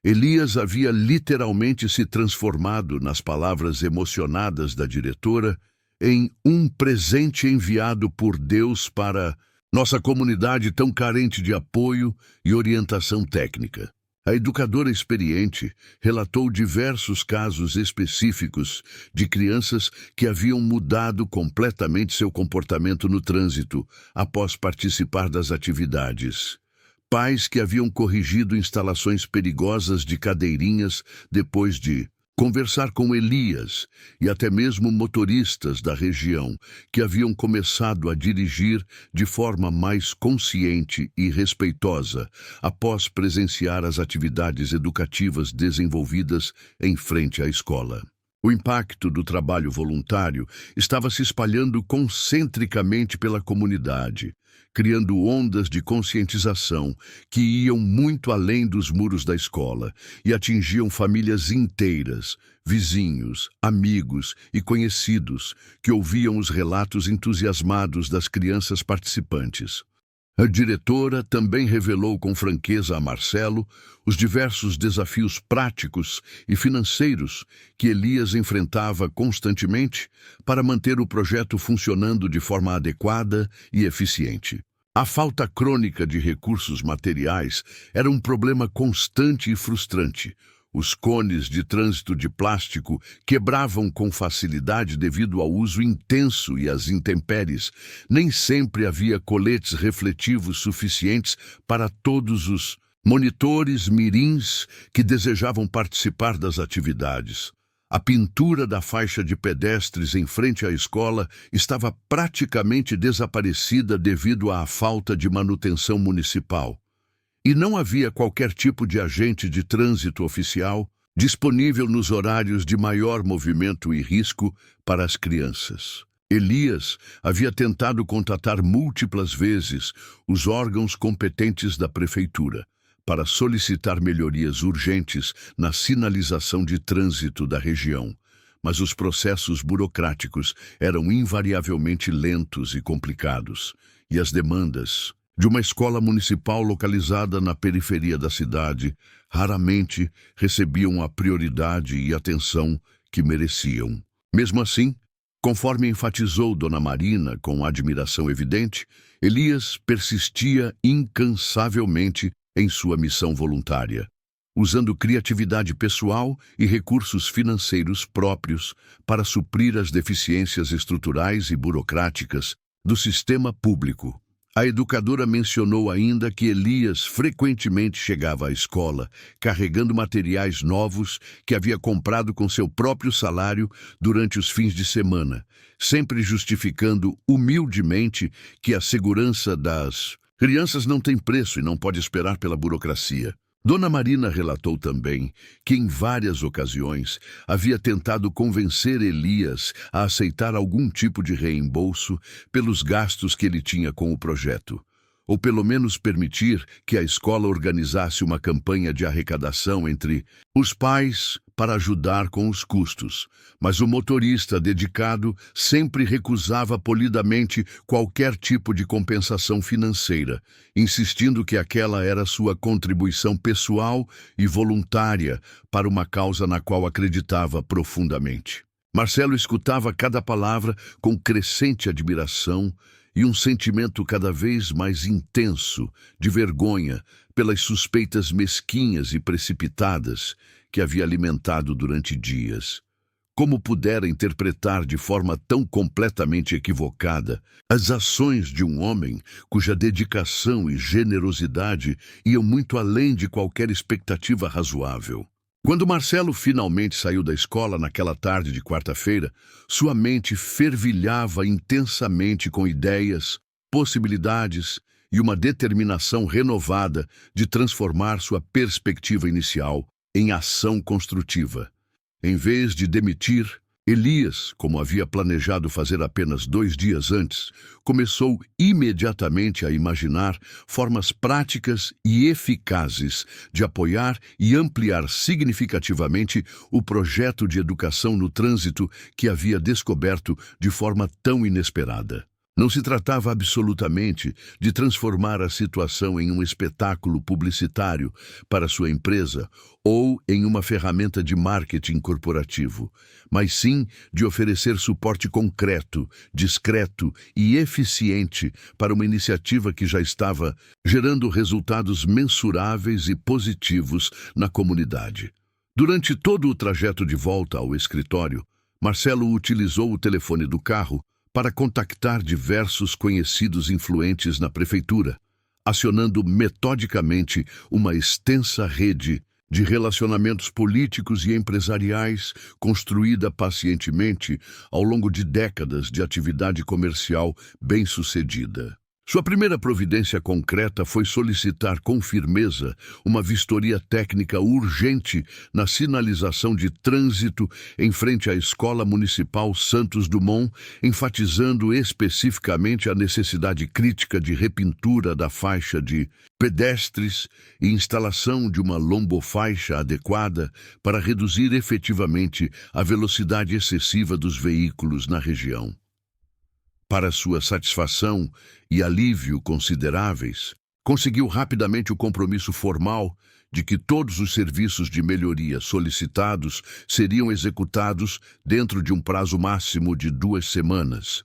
Elias havia literalmente se transformado, nas palavras emocionadas da diretora, em um presente enviado por Deus para nossa comunidade tão carente de apoio e orientação técnica. A educadora experiente relatou diversos casos específicos de crianças que haviam mudado completamente seu comportamento no trânsito após participar das atividades. Pais que haviam corrigido instalações perigosas de cadeirinhas depois de conversar com Elias, e até mesmo motoristas da região que haviam começado a dirigir de forma mais consciente e respeitosa após presenciar as atividades educativas desenvolvidas em frente à escola. O impacto do trabalho voluntário estava se espalhando concentricamente pela comunidade, criando ondas de conscientização que iam muito além dos muros da escola e atingiam famílias inteiras, vizinhos, amigos e conhecidos que ouviam os relatos entusiasmados das crianças participantes. A diretora também revelou com franqueza a Marcelo os diversos desafios práticos e financeiros que Elias enfrentava constantemente para manter o projeto funcionando de forma adequada e eficiente. A falta crônica de recursos materiais era um problema constante e frustrante. Os cones de trânsito de plástico quebravam com facilidade devido ao uso intenso e às intempéries. Nem sempre havia coletes refletivos suficientes para todos os monitores mirins que desejavam participar das atividades. A pintura da faixa de pedestres em frente à escola estava praticamente desaparecida devido à falta de manutenção municipal. E não havia qualquer tipo de agente de trânsito oficial disponível nos horários de maior movimento e risco para as crianças. Elias havia tentado contatar múltiplas vezes os órgãos competentes da prefeitura para solicitar melhorias urgentes na sinalização de trânsito da região, mas os processos burocráticos eram invariavelmente lentos e complicados, e as demandas de uma escola municipal localizada na periferia da cidade raramente recebiam a prioridade e atenção que mereciam. Mesmo assim, conforme enfatizou Dona Marina com admiração evidente, Elias persistia incansavelmente em sua missão voluntária, usando criatividade pessoal e recursos financeiros próprios para suprir as deficiências estruturais e burocráticas do sistema público. A educadora mencionou ainda que Elias frequentemente chegava à escola carregando materiais novos que havia comprado com seu próprio salário durante os fins de semana, sempre justificando humildemente que a segurança das crianças não tem preço e não pode esperar pela burocracia. Dona Marina relatou também que em várias ocasiões havia tentado convencer Elias a aceitar algum tipo de reembolso pelos gastos que ele tinha com o projeto, ou pelo menos permitir que a escola organizasse uma campanha de arrecadação entre os pais para ajudar com os custos. Mas o motorista dedicado sempre recusava polidamente qualquer tipo de compensação financeira, insistindo que aquela era sua contribuição pessoal e voluntária para uma causa na qual acreditava profundamente. Marcelo escutava cada palavra com crescente admiração e um sentimento cada vez mais intenso de vergonha pelas suspeitas mesquinhas e precipitadas que havia alimentado durante dias. Como pudera interpretar de forma tão completamente equivocada as ações de um homem cuja dedicação e generosidade iam muito além de qualquer expectativa razoável? Quando Marcelo finalmente saiu da escola naquela tarde de quarta-feira, sua mente fervilhava intensamente com ideias, possibilidades e uma determinação renovada de transformar sua perspectiva inicial em ação construtiva. Em vez de demitir, Elias, como havia planejado fazer apenas 2 dias antes, começou imediatamente a imaginar formas práticas e eficazes de apoiar e ampliar significativamente o projeto de educação no trânsito que havia descoberto de forma tão inesperada. Não se tratava absolutamente de transformar a situação em um espetáculo publicitário para sua empresa ou em uma ferramenta de marketing corporativo, mas sim de oferecer suporte concreto, discreto e eficiente para uma iniciativa que já estava gerando resultados mensuráveis e positivos na comunidade. Durante todo o trajeto de volta ao escritório, Marcelo utilizou o telefone do carro para contactar diversos conhecidos influentes na prefeitura, acionando metodicamente uma extensa rede de relacionamentos políticos e empresariais construída pacientemente ao longo de décadas de atividade comercial bem-sucedida. Sua primeira providência concreta foi solicitar com firmeza uma vistoria técnica urgente na sinalização de trânsito em frente à Escola Municipal Santos Dumont, enfatizando especificamente a necessidade crítica de repintura da faixa de pedestres e instalação de uma lombofaixa adequada para reduzir efetivamente a velocidade excessiva dos veículos na região. Para sua satisfação e alívio consideráveis, conseguiu rapidamente o compromisso formal de que todos os serviços de melhoria solicitados seriam executados dentro de um prazo máximo de 2 semanas,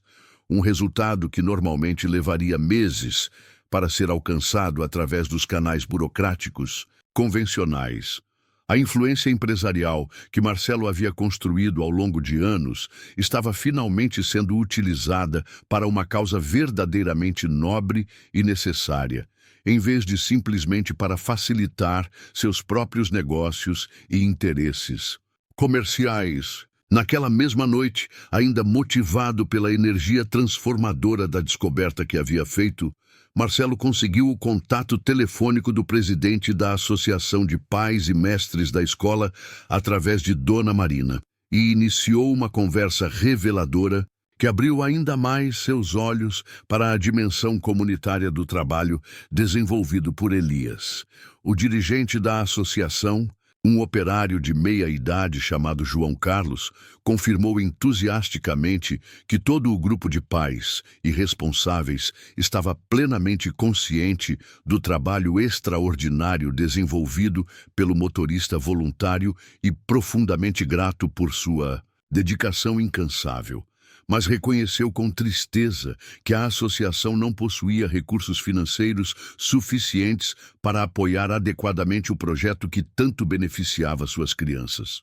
um resultado que normalmente levaria meses para ser alcançado através dos canais burocráticos convencionais. A influência empresarial que Marcelo havia construído ao longo de anos estava finalmente sendo utilizada para uma causa verdadeiramente nobre e necessária, em vez de simplesmente para facilitar seus próprios negócios e interesses comerciais. Naquela mesma noite, ainda motivado pela energia transformadora da descoberta que havia feito, Marcelo conseguiu o contato telefônico do presidente da Associação de Pais e Mestres da escola através de Dona Marina e iniciou uma conversa reveladora que abriu ainda mais seus olhos para a dimensão comunitária do trabalho desenvolvido por Elias. O dirigente da associação, um operário de meia-idade chamado João Carlos, confirmou entusiasticamente que todo o grupo de pais e responsáveis estava plenamente consciente do trabalho extraordinário desenvolvido pelo motorista voluntário e profundamente grato por sua dedicação incansável. Mas reconheceu com tristeza que a associação não possuía recursos financeiros suficientes para apoiar adequadamente o projeto que tanto beneficiava suas crianças.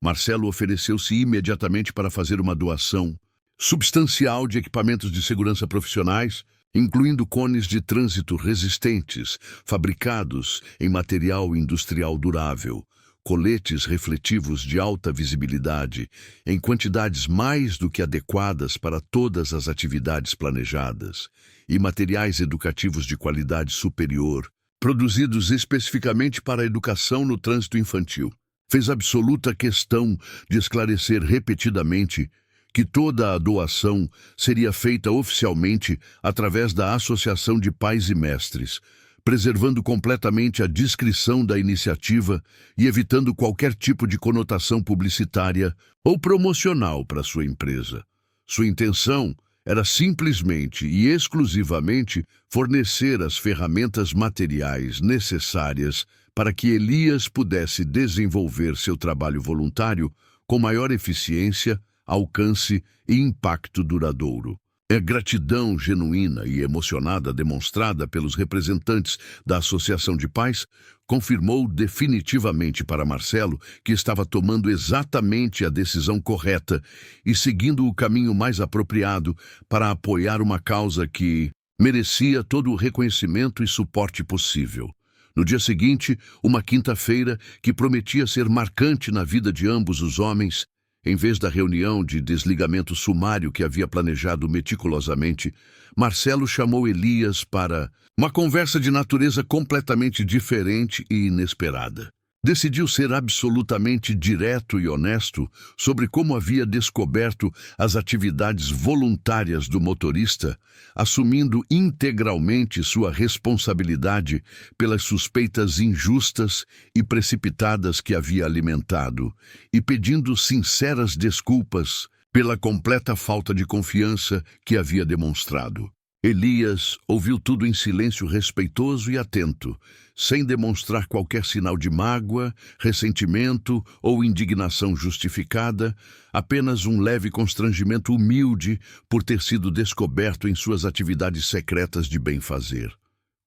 Marcelo ofereceu-se imediatamente para fazer uma doação substancial de equipamentos de segurança profissionais, incluindo cones de trânsito resistentes, fabricados em material industrial durável, coletes refletivos de alta visibilidade, em quantidades mais do que adequadas para todas as atividades planejadas, e materiais educativos de qualidade superior, produzidos especificamente para a educação no trânsito infantil. Fez absoluta questão de esclarecer repetidamente que toda a doação seria feita oficialmente através da Associação de Pais e Mestres, preservando completamente a discrição da iniciativa e evitando qualquer tipo de conotação publicitária ou promocional para sua empresa. Sua intenção era simplesmente e exclusivamente fornecer as ferramentas materiais necessárias para que Elias pudesse desenvolver seu trabalho voluntário com maior eficiência, alcance e impacto duradouro. A gratidão genuína e emocionada demonstrada pelos representantes da Associação de Pais confirmou definitivamente para Marcelo que estava tomando exatamente a decisão correta e seguindo o caminho mais apropriado para apoiar uma causa que merecia todo o reconhecimento e suporte possível. No dia seguinte, uma quinta-feira que prometia ser marcante na vida de ambos os homens, em vez da reunião de desligamento sumário que havia planejado meticulosamente, Marcelo chamou Elias para uma conversa de natureza completamente diferente e inesperada. Decidiu ser absolutamente direto e honesto sobre como havia descoberto as atividades voluntárias do motorista, assumindo integralmente sua responsabilidade pelas suspeitas injustas e precipitadas que havia alimentado, e pedindo sinceras desculpas pela completa falta de confiança que havia demonstrado. Elias ouviu tudo em silêncio respeitoso e atento, sem demonstrar qualquer sinal de mágoa, ressentimento ou indignação justificada, apenas um leve constrangimento humilde por ter sido descoberto em suas atividades secretas de bem-fazer.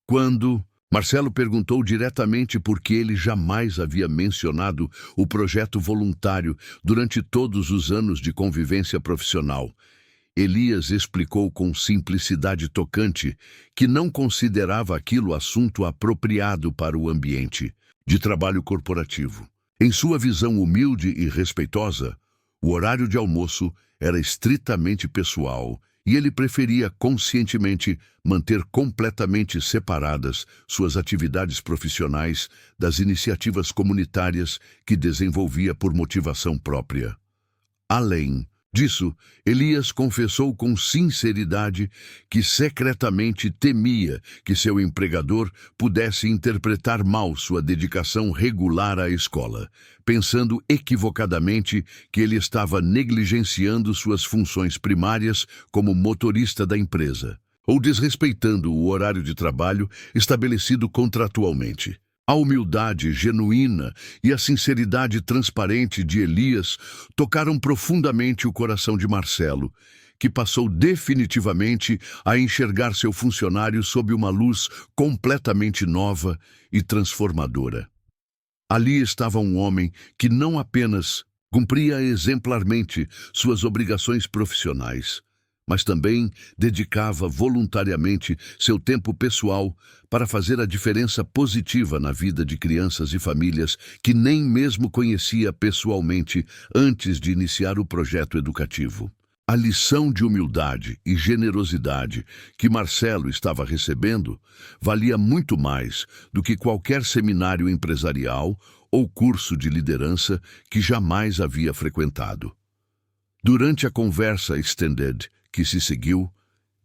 Quando Marcelo perguntou diretamente por que ele jamais havia mencionado o projeto voluntário durante todos os anos de convivência profissional, Elias explicou com simplicidade tocante que não considerava aquilo assunto apropriado para o ambiente de trabalho corporativo. Em sua visão humilde e respeitosa, o horário de almoço era estritamente pessoal e ele preferia conscientemente manter completamente separadas suas atividades profissionais das iniciativas comunitárias que desenvolvia por motivação própria. Além disso, Elias confessou com sinceridade que secretamente temia que seu empregador pudesse interpretar mal sua dedicação regular à escola, pensando equivocadamente que ele estava negligenciando suas funções primárias como motorista da empresa, ou desrespeitando o horário de trabalho estabelecido contratualmente. A humildade genuína e a sinceridade transparente de Elias tocaram profundamente o coração de Marcelo, que passou definitivamente a enxergar seu funcionário sob uma luz completamente nova e transformadora. Ali estava um homem que não apenas cumpria exemplarmente suas obrigações profissionais, mas também dedicava voluntariamente seu tempo pessoal para fazer a diferença positiva na vida de crianças e famílias que nem mesmo conhecia pessoalmente antes de iniciar o projeto educativo. A lição de humildade e generosidade que Marcelo estava recebendo valia muito mais do que qualquer seminário empresarial ou curso de liderança que jamais havia frequentado. Durante a conversa extended que se seguiu,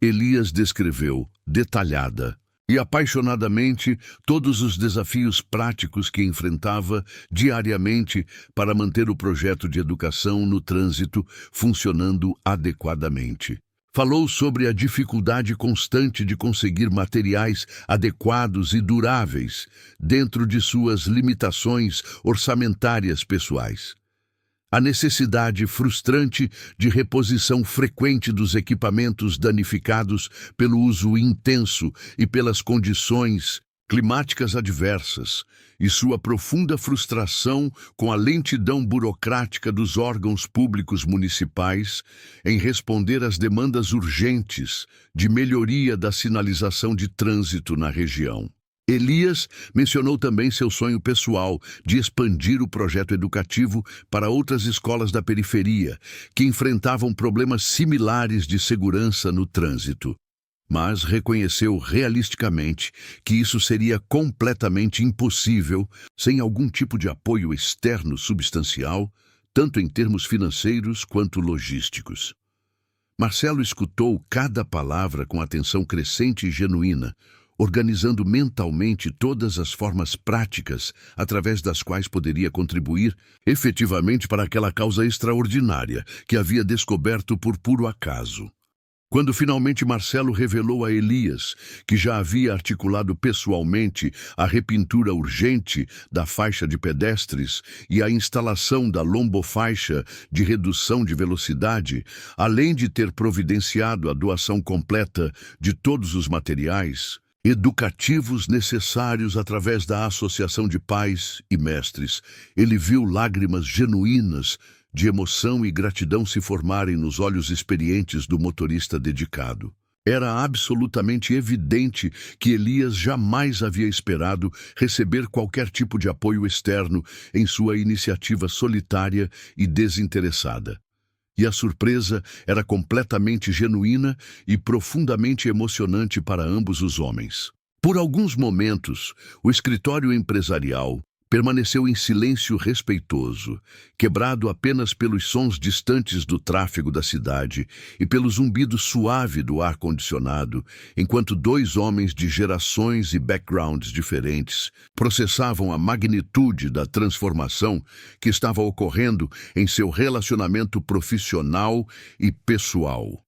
Elias descreveu, detalhada e apaixonadamente, todos os desafios práticos que enfrentava diariamente para manter o projeto de educação no trânsito funcionando adequadamente. Falou sobre a dificuldade constante de conseguir materiais adequados e duráveis dentro de suas limitações orçamentárias pessoais. A necessidade frustrante de reposição frequente dos equipamentos danificados pelo uso intenso e pelas condições climáticas adversas, e sua profunda frustração com a lentidão burocrática dos órgãos públicos municipais em responder às demandas urgentes de melhoria da sinalização de trânsito na região. Elias mencionou também seu sonho pessoal de expandir o projeto educativo para outras escolas da periferia, que enfrentavam problemas similares de segurança no trânsito, mas reconheceu realisticamente que isso seria completamente impossível sem algum tipo de apoio externo substancial, tanto em termos financeiros quanto logísticos. Marcelo escutou cada palavra com atenção crescente e genuína, organizando mentalmente todas as formas práticas através das quais poderia contribuir efetivamente para aquela causa extraordinária que havia descoberto por puro acaso. Quando finalmente Marcelo revelou a Elias que já havia articulado pessoalmente a repintura urgente da faixa de pedestres e a instalação da lombofaixa de redução de velocidade, além de ter providenciado a doação completa de todos os materiais educativos necessários através da Associação de Pais e Mestres, ele viu lágrimas genuínas de emoção e gratidão se formarem nos olhos experientes do motorista dedicado. Era absolutamente evidente que Elias jamais havia esperado receber qualquer tipo de apoio externo em sua iniciativa solitária e desinteressada. E a surpresa era completamente genuína e profundamente emocionante para ambos os homens. Por alguns momentos, o escritório empresarial permaneceu em silêncio respeitoso, quebrado apenas pelos sons distantes do tráfego da cidade e pelo zumbido suave do ar-condicionado, enquanto dois homens de gerações e backgrounds diferentes processavam a magnitude da transformação que estava ocorrendo em seu relacionamento profissional e pessoal.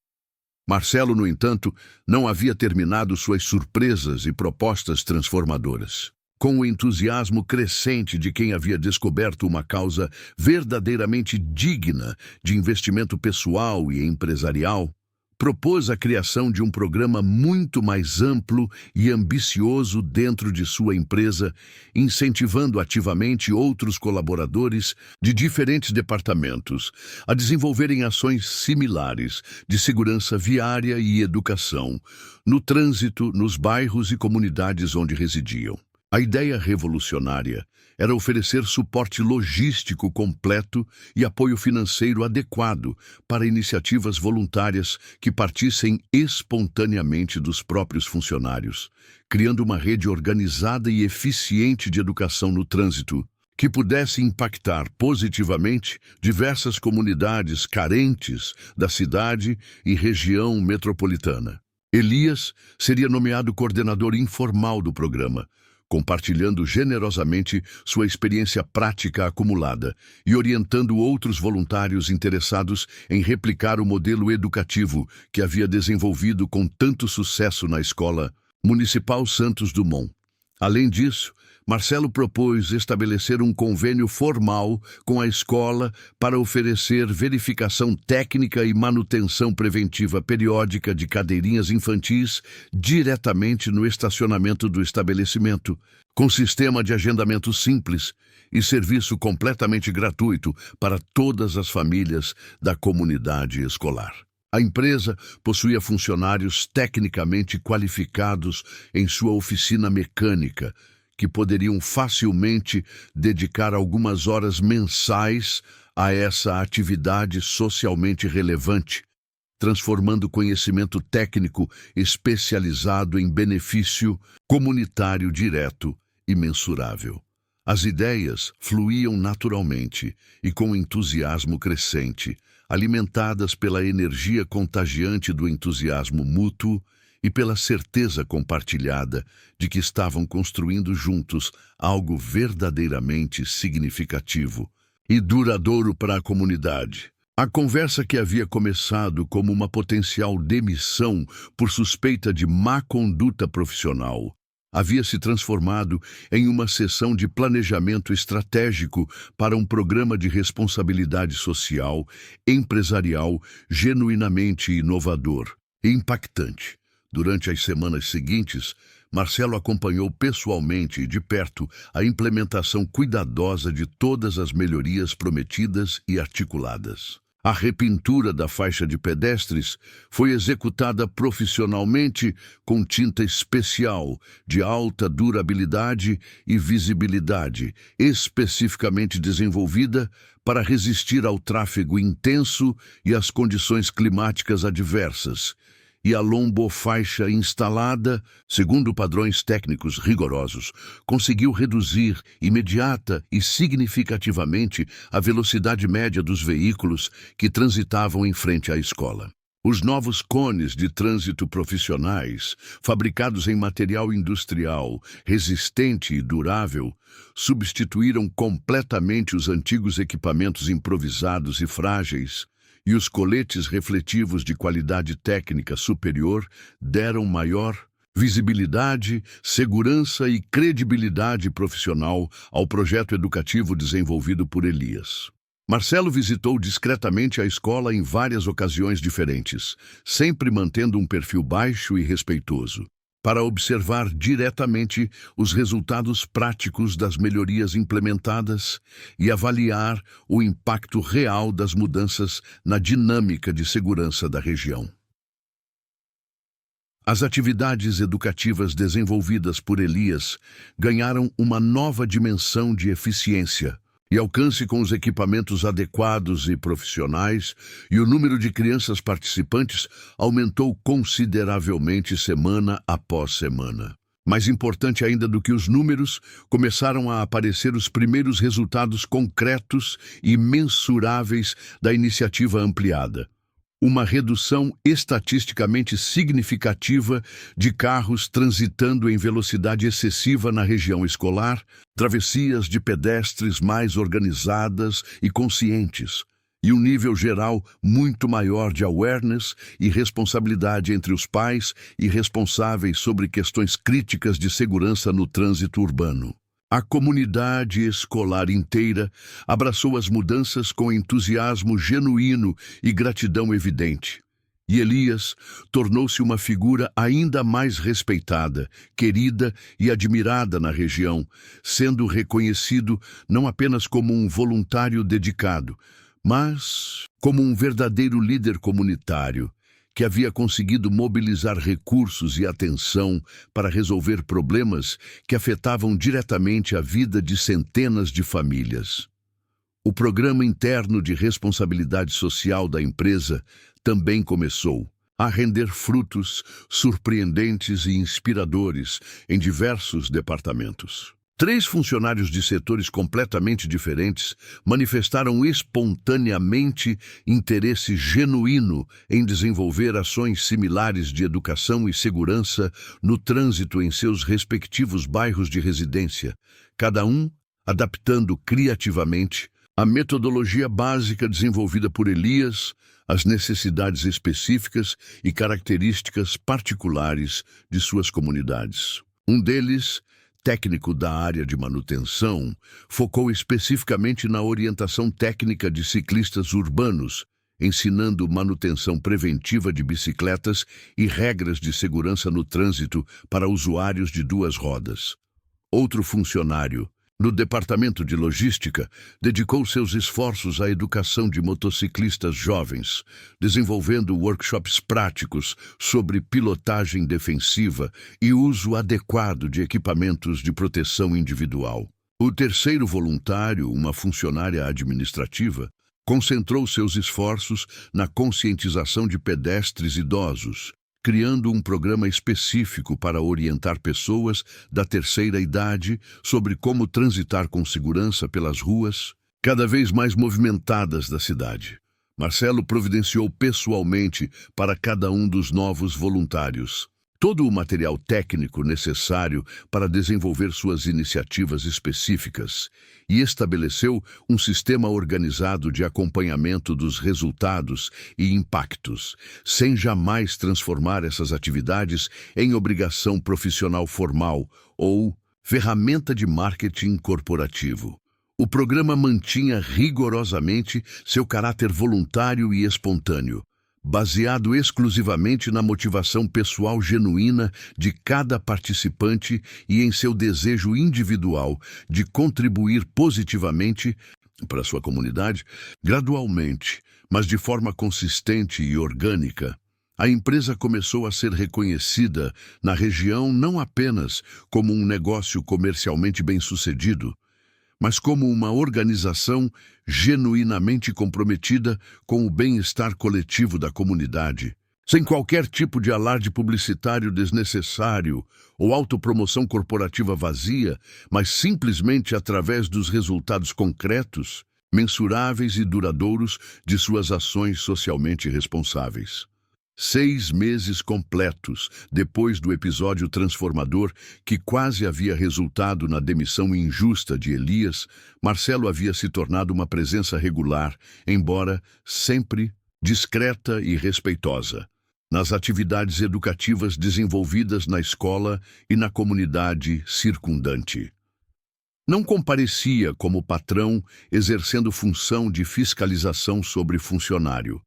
Marcelo, no entanto, não havia terminado suas surpresas e propostas transformadoras. Com o entusiasmo crescente de quem havia descoberto uma causa verdadeiramente digna de investimento pessoal e empresarial, propôs a criação de um programa muito mais amplo e ambicioso dentro de sua empresa, incentivando ativamente outros colaboradores de diferentes departamentos a desenvolverem ações similares de segurança viária e educação, no trânsito, nos bairros e comunidades onde residiam. A ideia revolucionária era oferecer suporte logístico completo e apoio financeiro adequado para iniciativas voluntárias que partissem espontaneamente dos próprios funcionários, criando uma rede organizada e eficiente de educação no trânsito, que pudesse impactar positivamente diversas comunidades carentes da cidade e região metropolitana. Elias seria nomeado coordenador informal do programa, compartilhando generosamente sua experiência prática acumulada e orientando outros voluntários interessados em replicar o modelo educativo que havia desenvolvido com tanto sucesso na Escola Municipal Santos Dumont. Além disso, Marcelo propôs estabelecer um convênio formal com a escola para oferecer verificação técnica e manutenção preventiva periódica de cadeirinhas infantis diretamente no estacionamento do estabelecimento, com sistema de agendamento simples e serviço completamente gratuito para todas as famílias da comunidade escolar. A empresa possuía funcionários tecnicamente qualificados em sua oficina mecânica, que poderiam facilmente dedicar algumas horas mensais a essa atividade socialmente relevante, transformando conhecimento técnico especializado em benefício comunitário direto e mensurável. As ideias fluíam naturalmente e com entusiasmo crescente, alimentadas pela energia contagiante do entusiasmo mútuo e pela certeza compartilhada de que estavam construindo juntos algo verdadeiramente significativo e duradouro para a comunidade. A conversa, que havia começado como uma potencial demissão por suspeita de má conduta profissional, havia se transformado em uma sessão de planejamento estratégico para um programa de responsabilidade social, empresarial, genuinamente inovador e impactante. Durante as semanas seguintes, Marcelo acompanhou pessoalmente e de perto a implementação cuidadosa de todas as melhorias prometidas e articuladas. A repintura da faixa de pedestres foi executada profissionalmente com tinta especial de alta durabilidade e visibilidade, especificamente desenvolvida para resistir ao tráfego intenso e às condições climáticas adversas, e a lombofaixa instalada, segundo padrões técnicos rigorosos, conseguiu reduzir imediata e significativamente a velocidade média dos veículos que transitavam em frente à escola. Os novos cones de trânsito profissionais, fabricados em material industrial, resistente e durável, substituíram completamente os antigos equipamentos improvisados e frágeis, e os coletes refletivos de qualidade técnica superior deram maior visibilidade, segurança e credibilidade profissional ao projeto educativo desenvolvido por Elias. Marcelo visitou discretamente a escola em várias ocasiões diferentes, sempre mantendo um perfil baixo e respeitoso, para observar diretamente os resultados práticos das melhorias implementadas e avaliar o impacto real das mudanças na dinâmica de segurança da região. As atividades educativas desenvolvidas por Elias ganharam uma nova dimensão de eficiência e alcance com os equipamentos adequados e profissionais, e o número de crianças participantes aumentou consideravelmente semana após semana. Mais importante ainda do que os números, começaram a aparecer os primeiros resultados concretos e mensuráveis da iniciativa ampliada. Uma redução estatisticamente significativa de carros transitando em velocidade excessiva na região escolar, travessias de pedestres mais organizadas e conscientes, e um nível geral muito maior de awareness e responsabilidade entre os pais e responsáveis sobre questões críticas de segurança no trânsito urbano. A comunidade escolar inteira abraçou as mudanças com entusiasmo genuíno e gratidão evidente. E Elias tornou-se uma figura ainda mais respeitada, querida e admirada na região, sendo reconhecido não apenas como um voluntário dedicado, mas como um verdadeiro líder comunitário, que havia conseguido mobilizar recursos e atenção para resolver problemas que afetavam diretamente a vida de centenas de famílias. O programa interno de responsabilidade social da empresa também começou a render frutos surpreendentes e inspiradores em diversos departamentos. 3 funcionários de setores completamente diferentes manifestaram espontaneamente interesse genuíno em desenvolver ações similares de educação e segurança no trânsito em seus respectivos bairros de residência, cada um adaptando criativamente a metodologia básica desenvolvida por Elias às necessidades específicas e características particulares de suas comunidades. Um deles, técnico da área de manutenção, focou especificamente na orientação técnica de ciclistas urbanos, ensinando manutenção preventiva de bicicletas e regras de segurança no trânsito para usuários de 2 rodas. Outro funcionário, no departamento de logística, dedicou seus esforços à educação de motociclistas jovens, desenvolvendo workshops práticos sobre pilotagem defensiva e uso adequado de equipamentos de proteção individual. O terceiro voluntário, uma funcionária administrativa, concentrou seus esforços na conscientização de pedestres idosos, criando um programa específico para orientar pessoas da terceira idade sobre como transitar com segurança pelas ruas cada vez mais movimentadas da cidade. Marcelo providenciou pessoalmente para cada um dos novos voluntários todo o material técnico necessário para desenvolver suas iniciativas específicas e estabeleceu um sistema organizado de acompanhamento dos resultados e impactos, sem jamais transformar essas atividades em obrigação profissional formal ou ferramenta de marketing corporativo. O programa mantinha rigorosamente seu caráter voluntário e espontâneo, baseado exclusivamente na motivação pessoal genuína de cada participante e em seu desejo individual de contribuir positivamente para sua comunidade. Gradualmente, mas de forma consistente e orgânica, a empresa começou a ser reconhecida na região não apenas como um negócio comercialmente bem-sucedido, mas como uma organização genuinamente comprometida com o bem-estar coletivo da comunidade, sem qualquer tipo de alarde publicitário desnecessário ou autopromoção corporativa vazia, mas simplesmente através dos resultados concretos, mensuráveis e duradouros de suas ações socialmente responsáveis. 6 meses completos depois do episódio transformador que quase havia resultado na demissão injusta de Elias, Marcelo havia se tornado uma presença regular, embora sempre discreta e respeitosa, nas atividades educativas desenvolvidas na escola e na comunidade circundante. Não comparecia como patrão exercendo função de fiscalização sobre funcionário,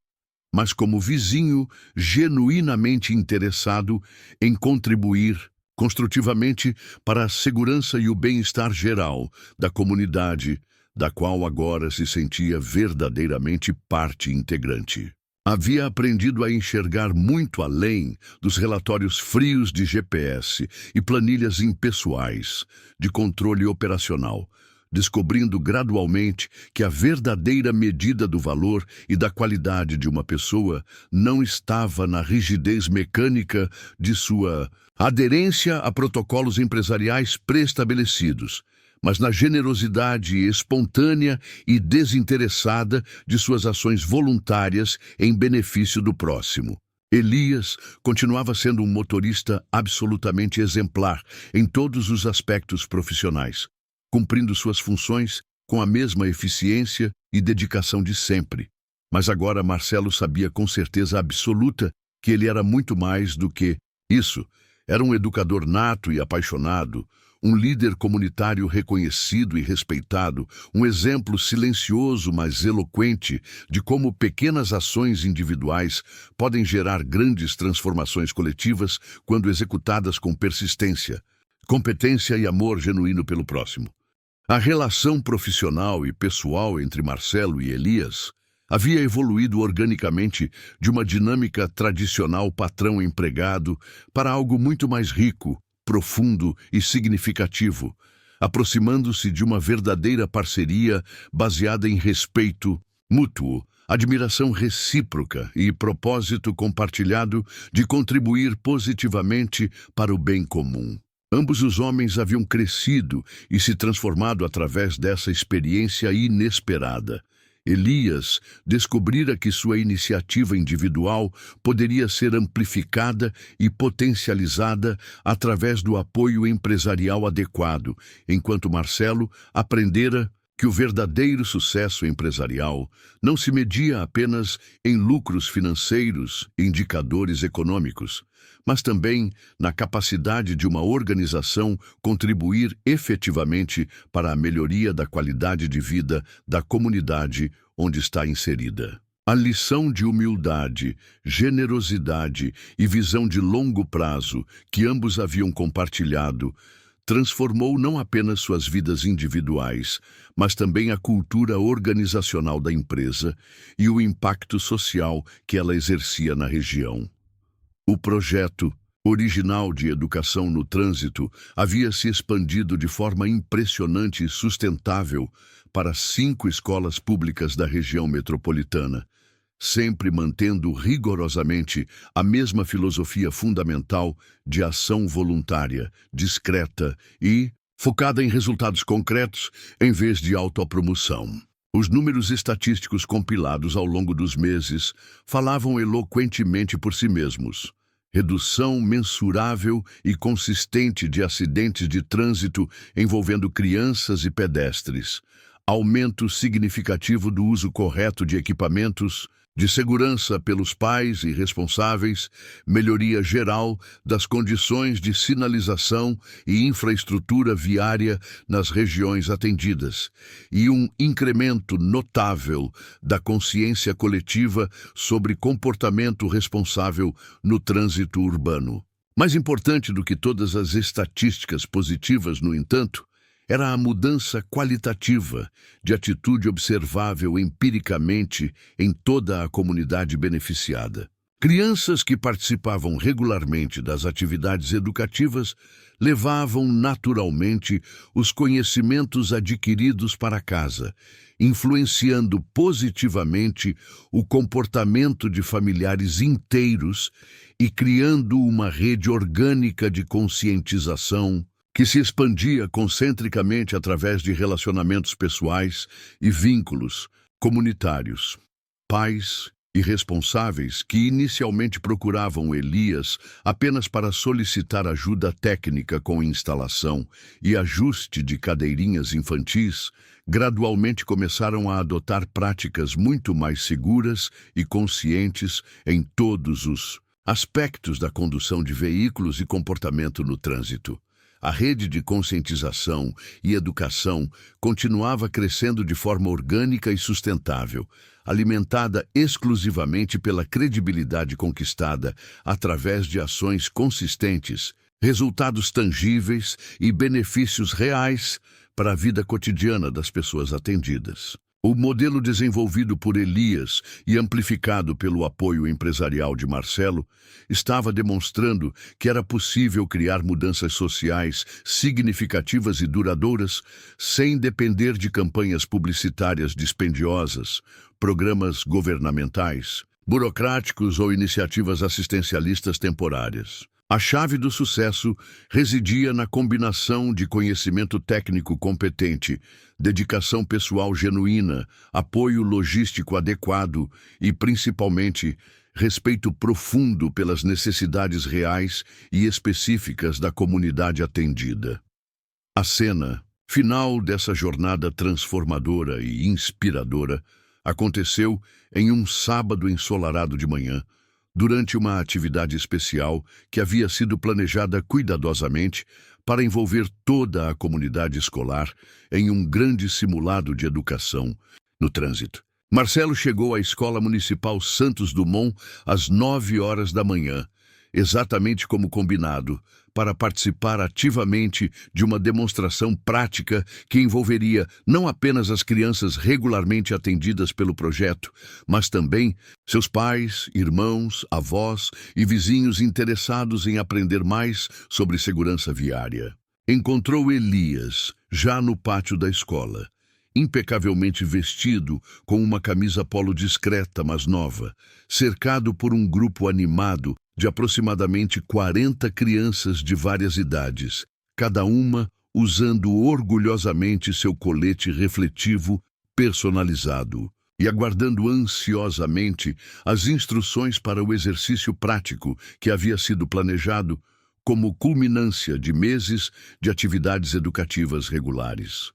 mas como vizinho genuinamente interessado em contribuir construtivamente para a segurança e o bem-estar geral da comunidade, da qual agora se sentia verdadeiramente parte integrante. Havia aprendido a enxergar muito além dos relatórios frios de GPS e planilhas impessoais de controle operacional, descobrindo gradualmente que a verdadeira medida do valor e da qualidade de uma pessoa não estava na rigidez mecânica de sua aderência a protocolos empresariais pré-estabelecidos, mas na generosidade espontânea e desinteressada de suas ações voluntárias em benefício do próximo. Elias continuava sendo um motorista absolutamente exemplar em todos os aspectos profissionais, cumprindo suas funções com a mesma eficiência e dedicação de sempre. Mas agora Marcelo sabia com certeza absoluta que ele era muito mais do que isso. Era um educador nato e apaixonado, um líder comunitário reconhecido e respeitado, um exemplo silencioso mas eloquente de como pequenas ações individuais podem gerar grandes transformações coletivas quando executadas com persistência, competência e amor genuíno pelo próximo. A relação profissional e pessoal entre Marcelo e Elias havia evoluído organicamente de uma dinâmica tradicional patrão-empregado para algo muito mais rico, profundo e significativo, aproximando-se de uma verdadeira parceria baseada em respeito mútuo, admiração recíproca e propósito compartilhado de contribuir positivamente para o bem comum. Ambos os homens haviam crescido e se transformado através dessa experiência inesperada. Elias descobrira que sua iniciativa individual poderia ser amplificada e potencializada através do apoio empresarial adequado, enquanto Marcelo aprendera que o verdadeiro sucesso empresarial não se media apenas em lucros financeiros e indicadores econômicos, mas também na capacidade de uma organização contribuir efetivamente para a melhoria da qualidade de vida da comunidade onde está inserida. A lição de humildade, generosidade e visão de longo prazo que ambos haviam compartilhado transformou não apenas suas vidas individuais, mas também a cultura organizacional da empresa e o impacto social que ela exercia na região. O projeto original de educação no trânsito havia se expandido de forma impressionante e sustentável para 5 escolas públicas da região metropolitana, sempre mantendo rigorosamente a mesma filosofia fundamental de ação voluntária, discreta e focada em resultados concretos em vez de autopromoção. Os números estatísticos compilados ao longo dos meses falavam eloquentemente por si mesmos. Redução mensurável e consistente de acidentes de trânsito envolvendo crianças e pedestres. Aumento significativo do uso correto de equipamentos de segurança pelos pais e responsáveis, melhoria geral das condições de sinalização e infraestrutura viária nas regiões atendidas, e um incremento notável da consciência coletiva sobre comportamento responsável no trânsito urbano. Mais importante do que todas as estatísticas positivas, no entanto, era a mudança qualitativa de atitude observável empiricamente em toda a comunidade beneficiada. Crianças que participavam regularmente das atividades educativas levavam naturalmente os conhecimentos adquiridos para casa, influenciando positivamente o comportamento de familiares inteiros e criando uma rede orgânica de conscientização que se expandia concentricamente através de relacionamentos pessoais e vínculos comunitários. Pais e responsáveis que inicialmente procuravam Elias apenas para solicitar ajuda técnica com instalação e ajuste de cadeirinhas infantis, gradualmente começaram a adotar práticas muito mais seguras e conscientes em todos os aspectos da condução de veículos e comportamento no trânsito. A rede de conscientização e educação continuava crescendo de forma orgânica e sustentável, alimentada exclusivamente pela credibilidade conquistada através de ações consistentes, resultados tangíveis e benefícios reais para a vida cotidiana das pessoas atendidas. O modelo desenvolvido por Elias e amplificado pelo apoio empresarial de Marcelo estava demonstrando que era possível criar mudanças sociais significativas e duradouras sem depender de campanhas publicitárias dispendiosas, programas governamentais, burocráticos ou iniciativas assistencialistas temporárias. A chave do sucesso residia na combinação de conhecimento técnico competente, dedicação pessoal genuína, apoio logístico adequado e, principalmente, respeito profundo pelas necessidades reais e específicas da comunidade atendida. A cena final dessa jornada transformadora e inspiradora aconteceu em um sábado ensolarado de manhã, durante uma atividade especial que havia sido planejada cuidadosamente para envolver toda a comunidade escolar em um grande simulado de educação no trânsito. Marcelo chegou à Escola Municipal Santos Dumont às 9 horas da manhã, exatamente como combinado, para participar ativamente de uma demonstração prática que envolveria não apenas as crianças regularmente atendidas pelo projeto, mas também seus pais, irmãos, avós e vizinhos interessados em aprender mais sobre segurança viária. Encontrou Elias, já no pátio da escola, impecavelmente vestido, com uma camisa polo discreta, mas nova, cercado por um grupo animado de aproximadamente 40 crianças de várias idades, cada uma usando orgulhosamente seu colete refletivo personalizado e aguardando ansiosamente as instruções para o exercício prático que havia sido planejado como culminância de meses de atividades educativas regulares.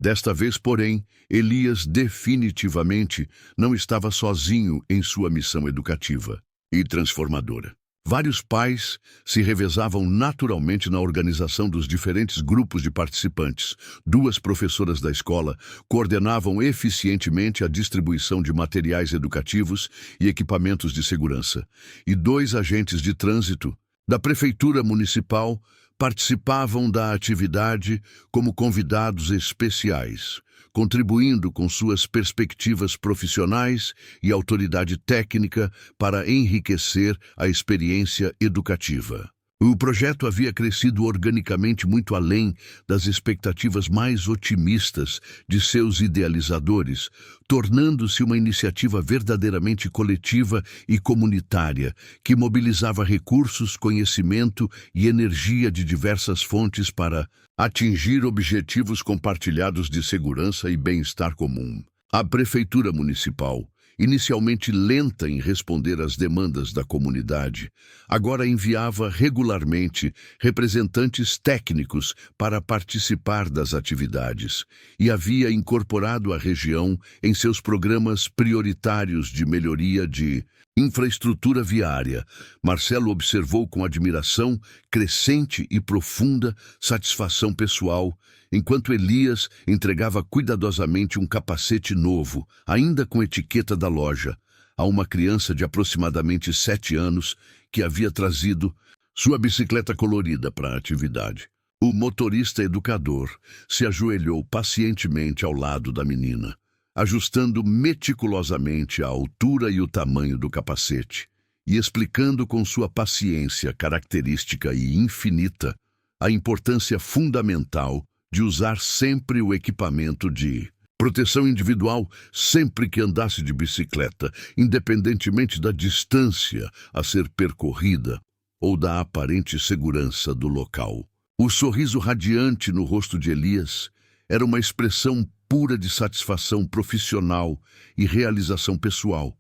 Desta vez, porém, Elias definitivamente não estava sozinho em sua missão educativa e transformadora. Vários pais se revezavam naturalmente na organização dos diferentes grupos de participantes. 2 professoras da escola coordenavam eficientemente a distribuição de materiais educativos e equipamentos de segurança. E 2 agentes de trânsito da Prefeitura Municipal participavam da atividade como convidados especiais, contribuindo com suas perspectivas profissionais e autoridade técnica para enriquecer a experiência educativa. O projeto havia crescido organicamente muito além das expectativas mais otimistas de seus idealizadores, tornando-se uma iniciativa verdadeiramente coletiva e comunitária, que mobilizava recursos, conhecimento e energia de diversas fontes para atingir objetivos compartilhados de segurança e bem-estar comum. A Prefeitura Municipal, inicialmente lenta em responder às demandas da comunidade, agora enviava regularmente representantes técnicos para participar das atividades e havia incorporado a região em seus programas prioritários de melhoria de infraestrutura viária. Marcelo observou com admiração crescente e profunda satisfação pessoal, enquanto Elias entregava cuidadosamente um capacete novo, ainda com etiqueta da loja, a uma criança de aproximadamente 7 anos que havia trazido sua bicicleta colorida para a atividade. O motorista educador se ajoelhou pacientemente ao lado da menina, ajustando meticulosamente a altura e o tamanho do capacete, e explicando com sua paciência característica e infinita a importância fundamental de usar sempre o equipamento de proteção individual sempre que andasse de bicicleta, independentemente da distância a ser percorrida ou da aparente segurança do local. O sorriso radiante no rosto de Elias era uma expressão pura de satisfação profissional e realização pessoal.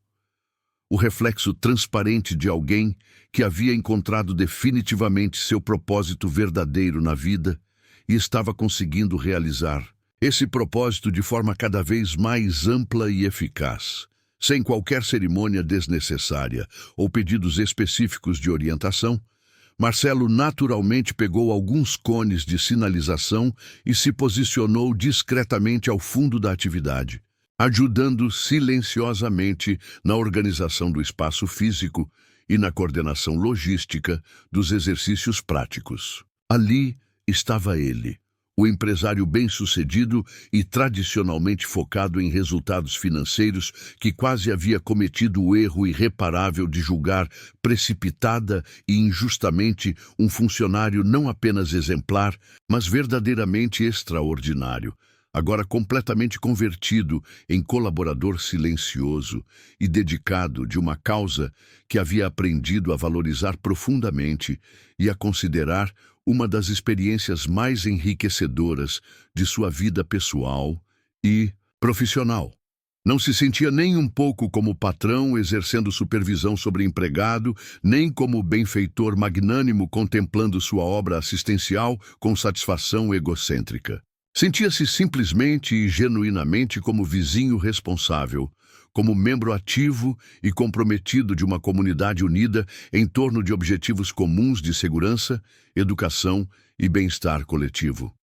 O reflexo transparente de alguém que havia encontrado definitivamente seu propósito verdadeiro na vida e estava conseguindo realizar esse propósito de forma cada vez mais ampla e eficaz, sem qualquer cerimônia desnecessária ou pedidos específicos de orientação. Marcelo naturalmente pegou alguns cones de sinalização e se posicionou discretamente ao fundo da atividade, ajudando silenciosamente na organização do espaço físico e na coordenação logística dos exercícios práticos. Ali estava ele, o empresário bem-sucedido e tradicionalmente focado em resultados financeiros que quase havia cometido o erro irreparável de julgar precipitada e injustamente um funcionário não apenas exemplar, mas verdadeiramente extraordinário, agora completamente convertido em colaborador silencioso e dedicado de uma causa que havia aprendido a valorizar profundamente e a considerar uma das experiências mais enriquecedoras de sua vida pessoal e profissional. Não se sentia nem um pouco como patrão exercendo supervisão sobre empregado, nem como benfeitor magnânimo contemplando sua obra assistencial com satisfação egocêntrica. Sentia-se simplesmente e genuinamente como vizinho responsável, como membro ativo e comprometido de uma comunidade unida em torno de objetivos comuns de segurança, educação e bem-estar coletivo.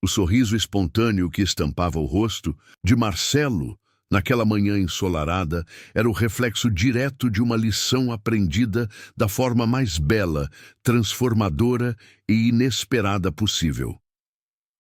O sorriso espontâneo que estampava o rosto de Marcelo naquela manhã ensolarada era o reflexo direto de uma lição aprendida da forma mais bela, transformadora e inesperada possível.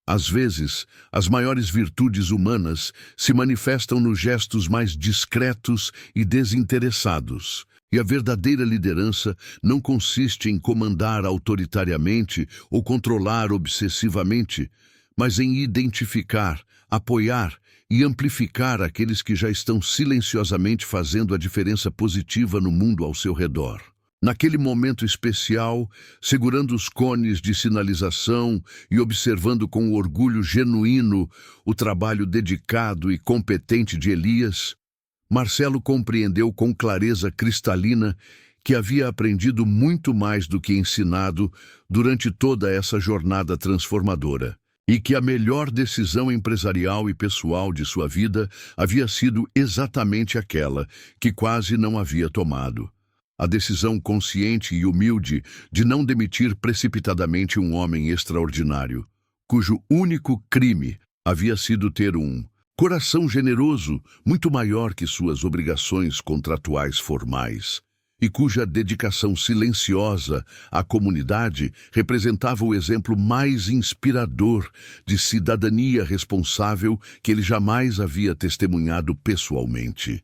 Às vezes, as maiores virtudes humanas se manifestam nos gestos mais discretos e desinteressados, e a verdadeira liderança não consiste em comandar autoritariamente ou controlar obsessivamente, mas em identificar, apoiar e amplificar aqueles que já estão silenciosamente fazendo a diferença positiva no mundo ao seu redor. Naquele momento especial, segurando os cones de sinalização e observando com orgulho genuíno o trabalho dedicado e competente de Elias, Marcelo compreendeu com clareza cristalina que havia aprendido muito mais do que ensinado durante toda essa jornada transformadora, e que a melhor decisão empresarial e pessoal de sua vida havia sido exatamente aquela que quase não havia tomado. A decisão consciente e humilde de não demitir precipitadamente um homem extraordinário, cujo único crime havia sido ter um coração generoso muito maior que suas obrigações contratuais formais, e cuja dedicação silenciosa à comunidade representava o exemplo mais inspirador de cidadania responsável que ele jamais havia testemunhado pessoalmente.